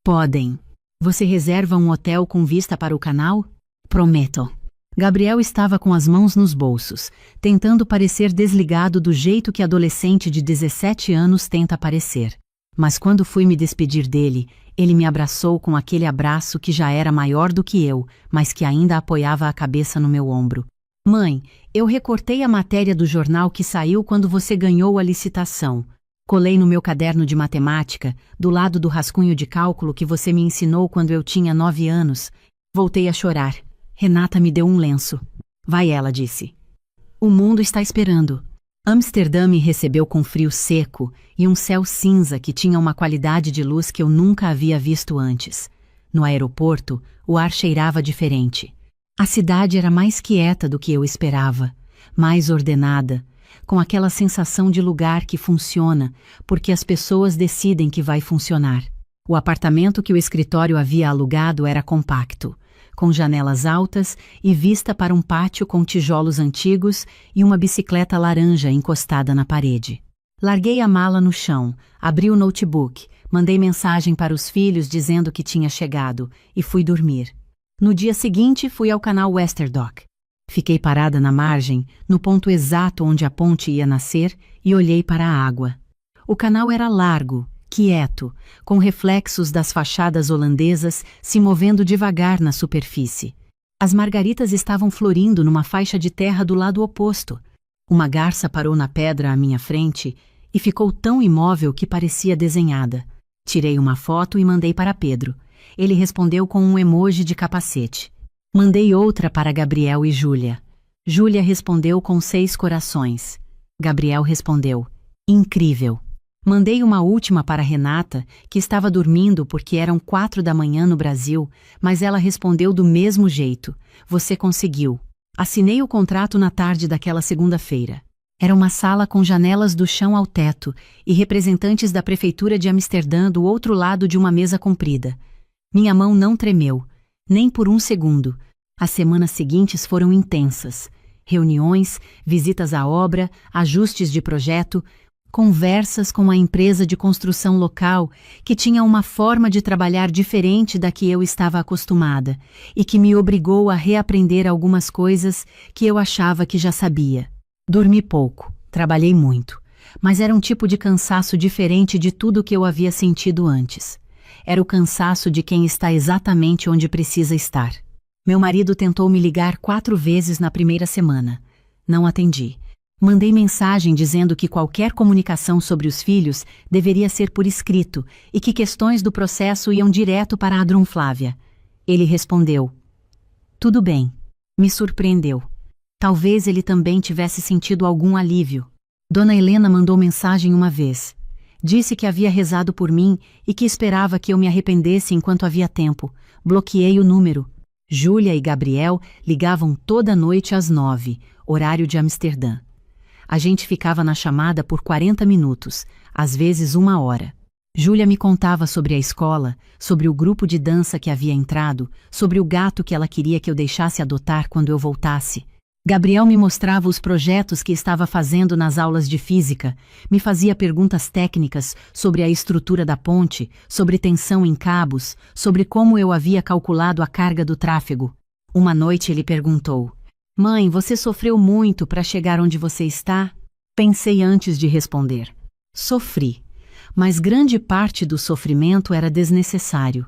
Podem. Você reserva um hotel com vista para o canal? Prometo. Gabriel estava com as mãos nos bolsos, tentando parecer desligado do jeito que adolescente de 17 anos tenta parecer. Mas quando fui me despedir dele, ele me abraçou com aquele abraço que já era maior do que eu, mas que ainda apoiava a cabeça no meu ombro. Mãe, eu recortei a matéria do jornal que saiu quando você ganhou a licitação. Colei no meu caderno de matemática, do lado do rascunho de cálculo que você me ensinou quando eu tinha 9 anos. Voltei a chorar. Renata me deu um lenço. Vai, ela disse. O mundo está esperando. Amsterdã me recebeu com frio seco e um céu cinza que tinha uma qualidade de luz que eu nunca havia visto antes. No aeroporto, o ar cheirava diferente. A cidade era mais quieta do que eu esperava, mais ordenada, com aquela sensação de lugar que funciona, porque as pessoas decidem que vai funcionar. O apartamento que o escritório havia alugado era compacto, com janelas altas e vista para um pátio com tijolos antigos e uma bicicleta laranja encostada na parede. Larguei a mala no chão, abri o notebook, mandei mensagem para os filhos dizendo que tinha chegado e fui dormir. No dia seguinte, fui ao canal Westerdock. Fiquei parada na margem, no ponto exato onde a ponte ia nascer, e olhei para a água. O canal era largo, quieto, com reflexos das fachadas holandesas se movendo devagar na superfície. As margaritas estavam florindo numa faixa de terra do lado oposto. Uma garça parou na pedra à minha frente e ficou tão imóvel que parecia desenhada. Tirei uma foto e mandei para Pedro. Ele respondeu com um emoji de capacete. Mandei outra para Gabriel e Júlia. Júlia respondeu com 6 corações. Gabriel respondeu: incrível. Mandei uma última para Renata, que estava dormindo porque eram 4 da manhã no Brasil, mas ela respondeu do mesmo jeito: você conseguiu. Assinei o contrato na tarde daquela segunda-feira. Era uma sala com janelas do chão ao teto e representantes da prefeitura de Amsterdã do outro lado de uma mesa comprida. Minha mão não tremeu, nem por um segundo. As semanas seguintes foram intensas. Reuniões, visitas à obra, ajustes de projeto, conversas com a empresa de construção local, que tinha uma forma de trabalhar diferente da que eu estava acostumada e que me obrigou a reaprender algumas coisas que eu achava que já sabia. Dormi pouco, trabalhei muito, mas era um tipo de cansaço diferente de tudo que eu havia sentido antes. Era o cansaço de quem está exatamente onde precisa estar. Meu marido tentou me ligar 4 vezes na primeira semana. Não atendi. Mandei mensagem dizendo que qualquer comunicação sobre os filhos deveria ser por escrito e que questões do processo iam direto para a Drum Flávia. Ele respondeu: tudo bem. Me surpreendeu. Talvez ele também tivesse sentido algum alívio. Dona Helena mandou mensagem uma vez. Disse que havia rezado por mim e que esperava que eu me arrependesse enquanto havia tempo. Bloqueei o número. Júlia e Gabriel ligavam toda noite às 9, horário de Amsterdã. A gente ficava na chamada por 40 minutos, às vezes 1 hora. Júlia me contava sobre a escola, sobre o grupo de dança que havia entrado, sobre o gato que ela queria que eu deixasse adotar quando eu voltasse. Gabriel me mostrava os projetos que estava fazendo nas aulas de física, me fazia perguntas técnicas sobre a estrutura da ponte, sobre tensão em cabos, sobre como eu havia calculado a carga do tráfego. Uma noite ele perguntou: mãe, você sofreu muito para chegar onde você está? Pensei antes de responder. Sofri, mas grande parte do sofrimento era desnecessário.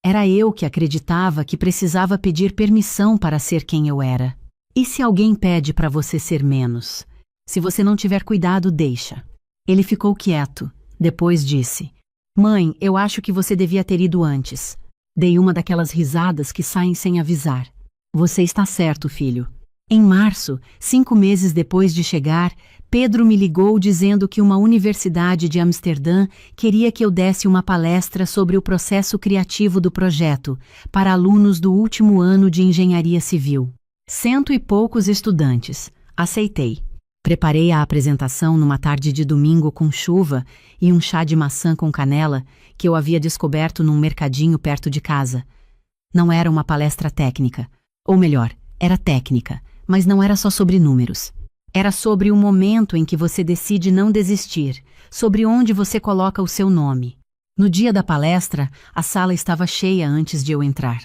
Era eu que acreditava que precisava pedir permissão para ser quem eu era. E se alguém pede para você ser menos? Se você não tiver cuidado, deixa. Ele ficou quieto. Depois disse: mãe, eu acho que você devia ter ido antes. Dei uma daquelas risadas que saem sem avisar. Você está certo, filho. Em março, 5 meses depois de chegar, Pedro me ligou dizendo que uma universidade de Amsterdã queria que eu desse uma palestra sobre o processo criativo do projeto para alunos do último ano de engenharia civil. 100 e poucos estudantes. Aceitei. Preparei a apresentação numa tarde de domingo com chuva e um chá de maçã com canela que eu havia descoberto num mercadinho perto de casa. Não era uma palestra técnica. Ou melhor, era técnica, mas não era só sobre números. Era sobre o momento em que você decide não desistir, sobre onde você coloca o seu nome. No dia da palestra, a sala estava cheia antes de eu entrar.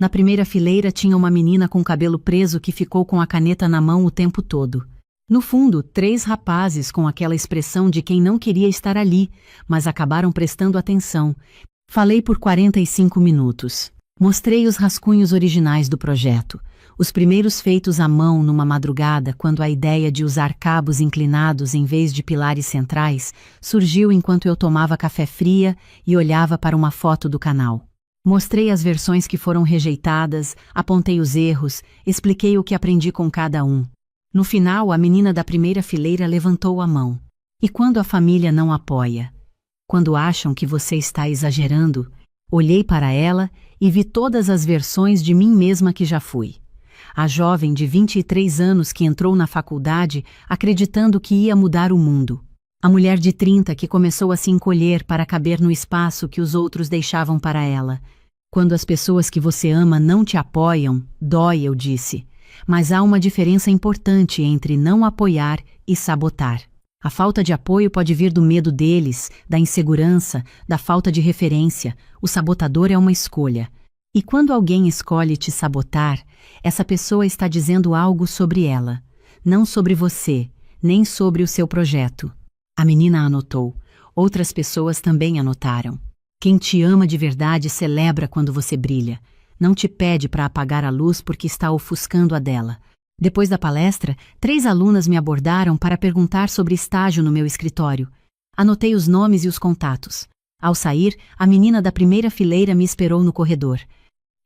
Na primeira fileira tinha uma menina com cabelo preso que ficou com a caneta na mão o tempo todo. No fundo, 3 rapazes com aquela expressão de quem não queria estar ali, mas acabaram prestando atenção. Falei por 45 minutos. Mostrei os rascunhos originais do projeto, os primeiros feitos à mão numa madrugada quando a ideia de usar cabos inclinados em vez de pilares centrais surgiu enquanto eu tomava café fria e olhava para uma foto do canal. Mostrei as versões que foram rejeitadas, apontei os erros, expliquei o que aprendi com cada um. No final, a menina da primeira fileira levantou a mão. E quando a família não apoia? Quando acham que você está exagerando? Olhei para ela e vi todas as versões de mim mesma que já fui. A jovem de 23 anos que entrou na faculdade acreditando que ia mudar o mundo. A mulher de 30 que começou a se encolher para caber no espaço que os outros deixavam para ela. Quando as pessoas que você ama não te apoiam, dói, eu disse. Mas há uma diferença importante entre não apoiar e sabotar. A falta de apoio pode vir do medo deles, da insegurança, da falta de referência. O sabotador é uma escolha. E quando alguém escolhe te sabotar, essa pessoa está dizendo algo sobre ela, não sobre você, nem sobre o seu projeto. A menina anotou. Outras pessoas também anotaram. Quem te ama de verdade celebra quando você brilha. Não te pede para apagar a luz porque está ofuscando a dela. Depois da palestra, 3 alunas me abordaram para perguntar sobre estágio no meu escritório. Anotei os nomes e os contatos. Ao sair, a menina da primeira fileira me esperou no corredor.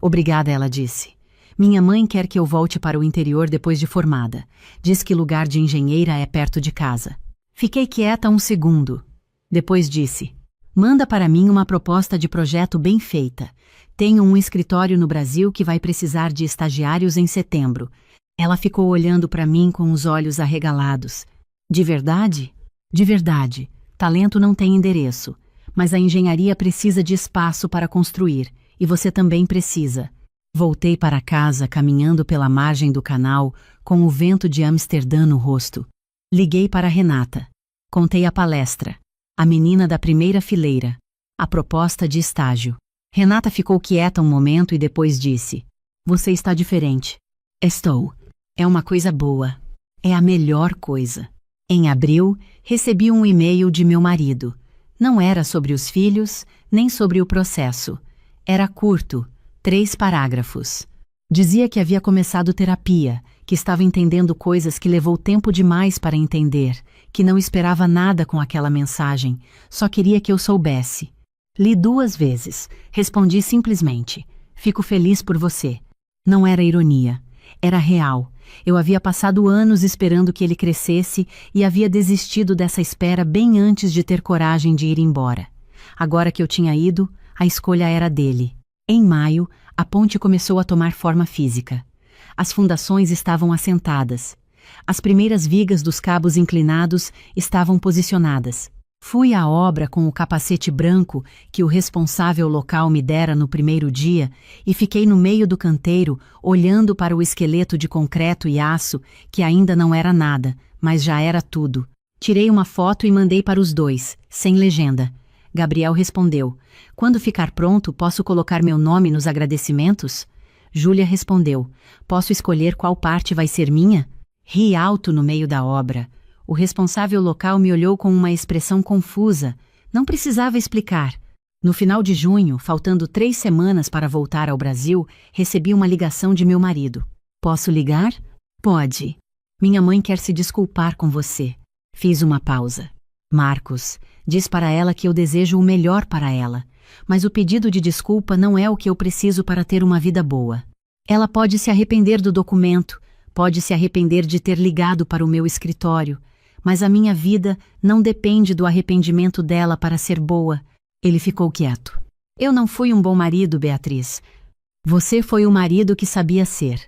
Obrigada, ela disse. Minha mãe quer que eu volte para o interior depois de formada. Diz que lugar de engenheira é perto de casa. Fiquei quieta um segundo. Depois disse: manda para mim uma proposta de projeto bem feita. Tenho um escritório no Brasil que vai precisar de estagiários em setembro. Ela ficou olhando para mim com os olhos arregalados. De verdade? De verdade. Talento não tem endereço. Mas a engenharia precisa de espaço para construir. E você também precisa. Voltei para casa caminhando pela margem do canal com o vento de Amsterdã no rosto. Liguei para Renata. Contei a palestra. A menina da primeira fileira. A proposta de estágio. Renata ficou quieta um momento e depois disse: você está diferente. Estou. É uma coisa boa. É a melhor coisa. Em abril, recebi um e-mail de meu marido. Não era sobre os filhos, nem sobre o processo. Era curto, 3 parágrafos. Dizia que havia começado terapia, que estava entendendo coisas que levou tempo demais para entender, que não esperava nada com aquela mensagem, só queria que eu soubesse. Li 2 vezes. Respondi simplesmente: fico feliz por você. Não era ironia. Era real. Eu havia passado anos esperando que ele crescesse e havia desistido dessa espera bem antes de ter coragem de ir embora. Agora que eu tinha ido, a escolha era dele. Em maio, a ponte começou a tomar forma física. As fundações estavam assentadas. As primeiras vigas dos cabos inclinados estavam posicionadas. Fui à obra com o capacete branco que o responsável local me dera no primeiro dia e fiquei no meio do canteiro olhando para o esqueleto de concreto e aço que ainda não era nada, mas já era tudo. Tirei uma foto e mandei para os 2, sem legenda. Gabriel respondeu: quando ficar pronto, posso colocar meu nome nos agradecimentos? Júlia respondeu: posso escolher qual parte vai ser minha? Ri alto no meio da obra. O responsável local me olhou com uma expressão confusa. Não precisava explicar. No final de junho, faltando 3 semanas para voltar ao Brasil, recebi uma ligação de meu marido. Posso ligar? Pode. Minha mãe quer se desculpar com você. Fiz uma pausa. Marcos, diz para ela que eu desejo o melhor para ela, mas o pedido de desculpa não é o que eu preciso para ter uma vida boa. Ela pode se arrepender do documento, pode se arrepender de ter ligado para o meu escritório, mas a minha vida não depende do arrependimento dela para ser boa. Ele ficou quieto. Eu não fui um bom marido, Beatriz. Você foi o marido que sabia ser.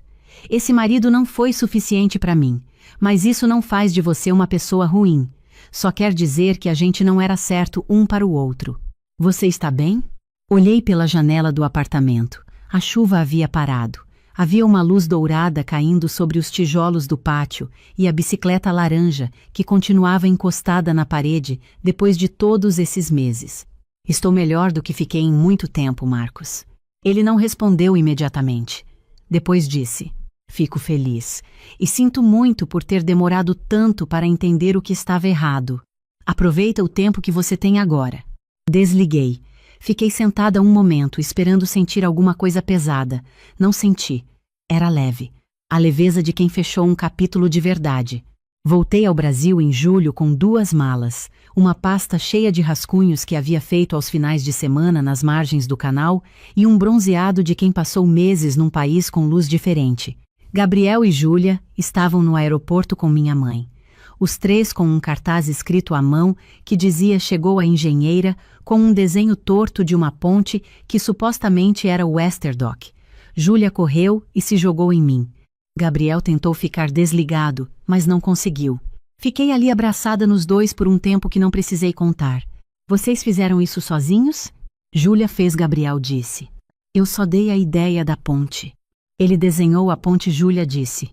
Esse marido não foi suficiente para mim, mas isso não faz de você uma pessoa ruim. Só quer dizer que a gente não era certo um para o outro. Você está bem? Olhei pela janela do apartamento. A chuva havia parado. Havia uma luz dourada caindo sobre os tijolos do pátio e a bicicleta laranja, que continuava encostada na parede depois de todos esses meses. Estou melhor do que fiquei em muito tempo, Marcos. Ele não respondeu imediatamente. Depois disse: fico feliz e sinto muito por ter demorado tanto para entender o que estava errado. Aproveita o tempo que você tem agora. Desliguei. Fiquei sentada um momento, esperando sentir alguma coisa pesada. Não senti. Era leve. A leveza de quem fechou um capítulo de verdade. Voltei ao Brasil em julho com 2 malas, uma pasta cheia de rascunhos que havia feito aos finais de semana nas margens do canal e um bronzeado de quem passou meses num país com luz diferente. Gabriel e Júlia estavam no aeroporto com minha mãe. Os 3 com um cartaz escrito à mão que dizia "Chegou a engenheira", com um desenho torto de uma ponte que supostamente era o Westerdock. Júlia correu e se jogou em mim. Gabriel tentou ficar desligado, mas não conseguiu. Fiquei ali abraçada nos 2 por um tempo que não precisei contar. Vocês fizeram isso sozinhos? Júlia fez, Gabriel disse. Eu só dei a ideia da ponte. Ele desenhou a ponte, Júlia disse.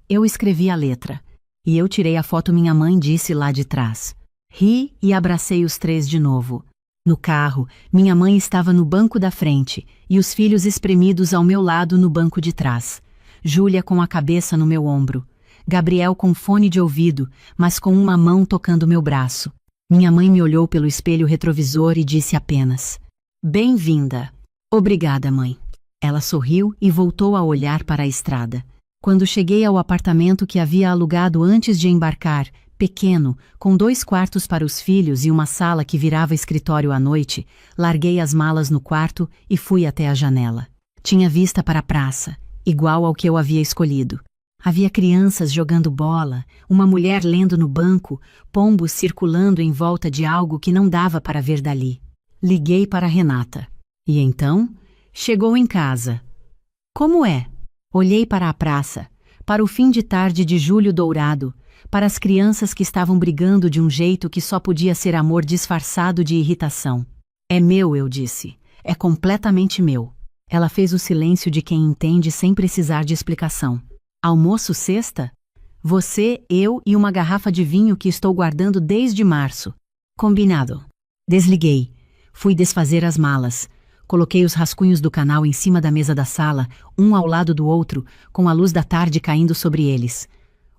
Eu escrevi a letra. E eu tirei a foto, minha mãe disse lá de trás. Ri e abracei os 3 de novo. No carro, minha mãe estava no banco da frente e os filhos espremidos ao meu lado no banco de trás. Júlia com a cabeça no meu ombro. Gabriel com fone de ouvido, mas com uma mão tocando meu braço. Minha mãe me olhou pelo espelho retrovisor e disse apenas: Bem-vinda. Obrigada, mãe. Ela sorriu e voltou a olhar para a estrada. Quando cheguei ao apartamento que havia alugado antes de embarcar, pequeno, com 2 quartos para os filhos e uma sala que virava escritório à noite, larguei as malas no quarto e fui até a janela. Tinha vista para a praça, igual ao que eu havia escolhido. Havia crianças jogando bola, uma mulher lendo no banco, pombos circulando em volta de algo que não dava para ver dali. Liguei para Renata. E então? Chegou em casa. Como é? Olhei para a praça, para o fim de tarde de julho dourado, para as crianças que estavam brigando de um jeito que só podia ser amor disfarçado de irritação. É meu, eu disse. É completamente meu. Ela fez o silêncio de quem entende sem precisar de explicação. Almoço sexta? Você, eu e uma garrafa de vinho que estou guardando desde março. Combinado. Desliguei. Fui desfazer as malas. Coloquei os rascunhos do canal em cima da mesa da sala, um ao lado do outro, com a luz da tarde caindo sobre eles.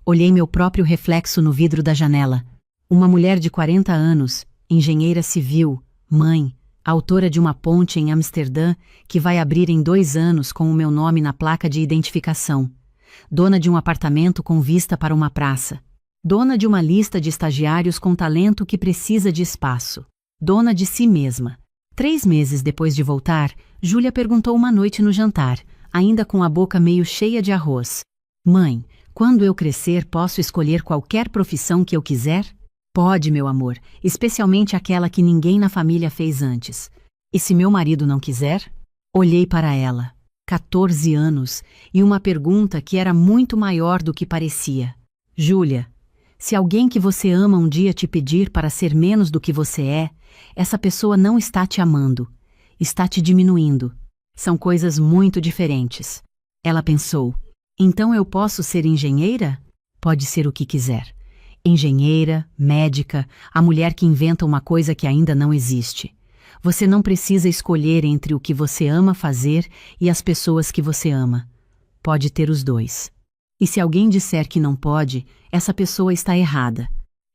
Olhei meu próprio reflexo no vidro da janela. Uma mulher de 40 anos, engenheira civil, mãe, autora de uma ponte em Amsterdã que vai abrir em 2 anos com o meu nome na placa de identificação. Dona de um apartamento com vista para uma praça. Dona de uma lista de estagiários com talento que precisa de espaço. Dona de si mesma. 3 meses depois de voltar, Júlia perguntou uma noite no jantar, ainda com a boca meio cheia de arroz. Mãe, quando eu crescer posso escolher qualquer profissão que eu quiser? Pode, meu amor, especialmente aquela que ninguém na família fez antes. E se meu marido não quiser? Olhei para ela. 14 anos, e uma pergunta que era muito maior do que parecia. Júlia, se alguém que você ama um dia te pedir para ser menos do que você é, essa pessoa não está te amando, está te diminuindo. São coisas muito diferentes. Ela pensou, então eu posso ser engenheira? Pode ser o que quiser. Engenheira, médica, a mulher que inventa uma coisa que ainda não existe. Você não precisa escolher entre o que você ama fazer e as pessoas que você ama. Pode ter os dois. E se alguém disser que não pode, essa pessoa está errada.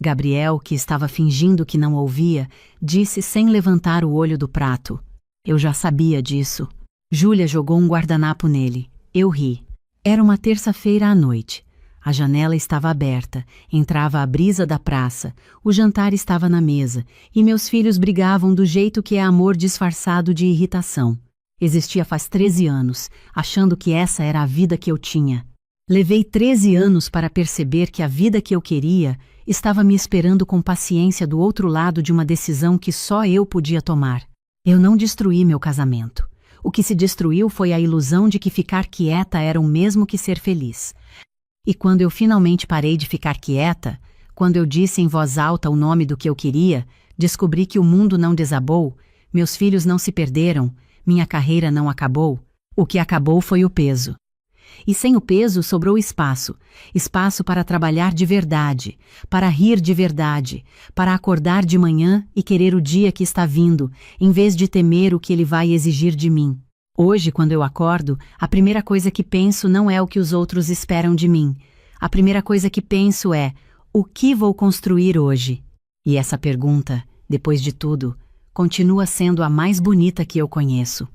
Gabriel, que estava fingindo que não ouvia, disse sem levantar o olho do prato. Eu já sabia disso. Júlia jogou um guardanapo nele. Eu ri. Era uma terça-feira à noite. A janela estava aberta, entrava a brisa da praça, o jantar estava na mesa, e meus filhos brigavam do jeito que é amor disfarçado de irritação. Existia faz 13 anos, achando que essa era a vida que eu tinha. Levei 13 anos para perceber que a vida que eu queria estava me esperando com paciência do outro lado de uma decisão que só eu podia tomar. Eu não destruí meu casamento. O que se destruiu foi a ilusão de que ficar quieta era o mesmo que ser feliz. E quando eu finalmente parei de ficar quieta, quando eu disse em voz alta o nome do que eu queria, descobri que o mundo não desabou, meus filhos não se perderam, minha carreira não acabou. O que acabou foi o peso. E sem o peso sobrou espaço. Espaço para trabalhar de verdade, para rir de verdade, para acordar de manhã e querer o dia que está vindo, em vez de temer o que ele vai exigir de mim. Hoje, quando eu acordo, a primeira coisa que penso não é o que os outros esperam de mim. A primeira coisa que penso é, o que vou construir hoje? E essa pergunta, depois de tudo, continua sendo a mais bonita que eu conheço.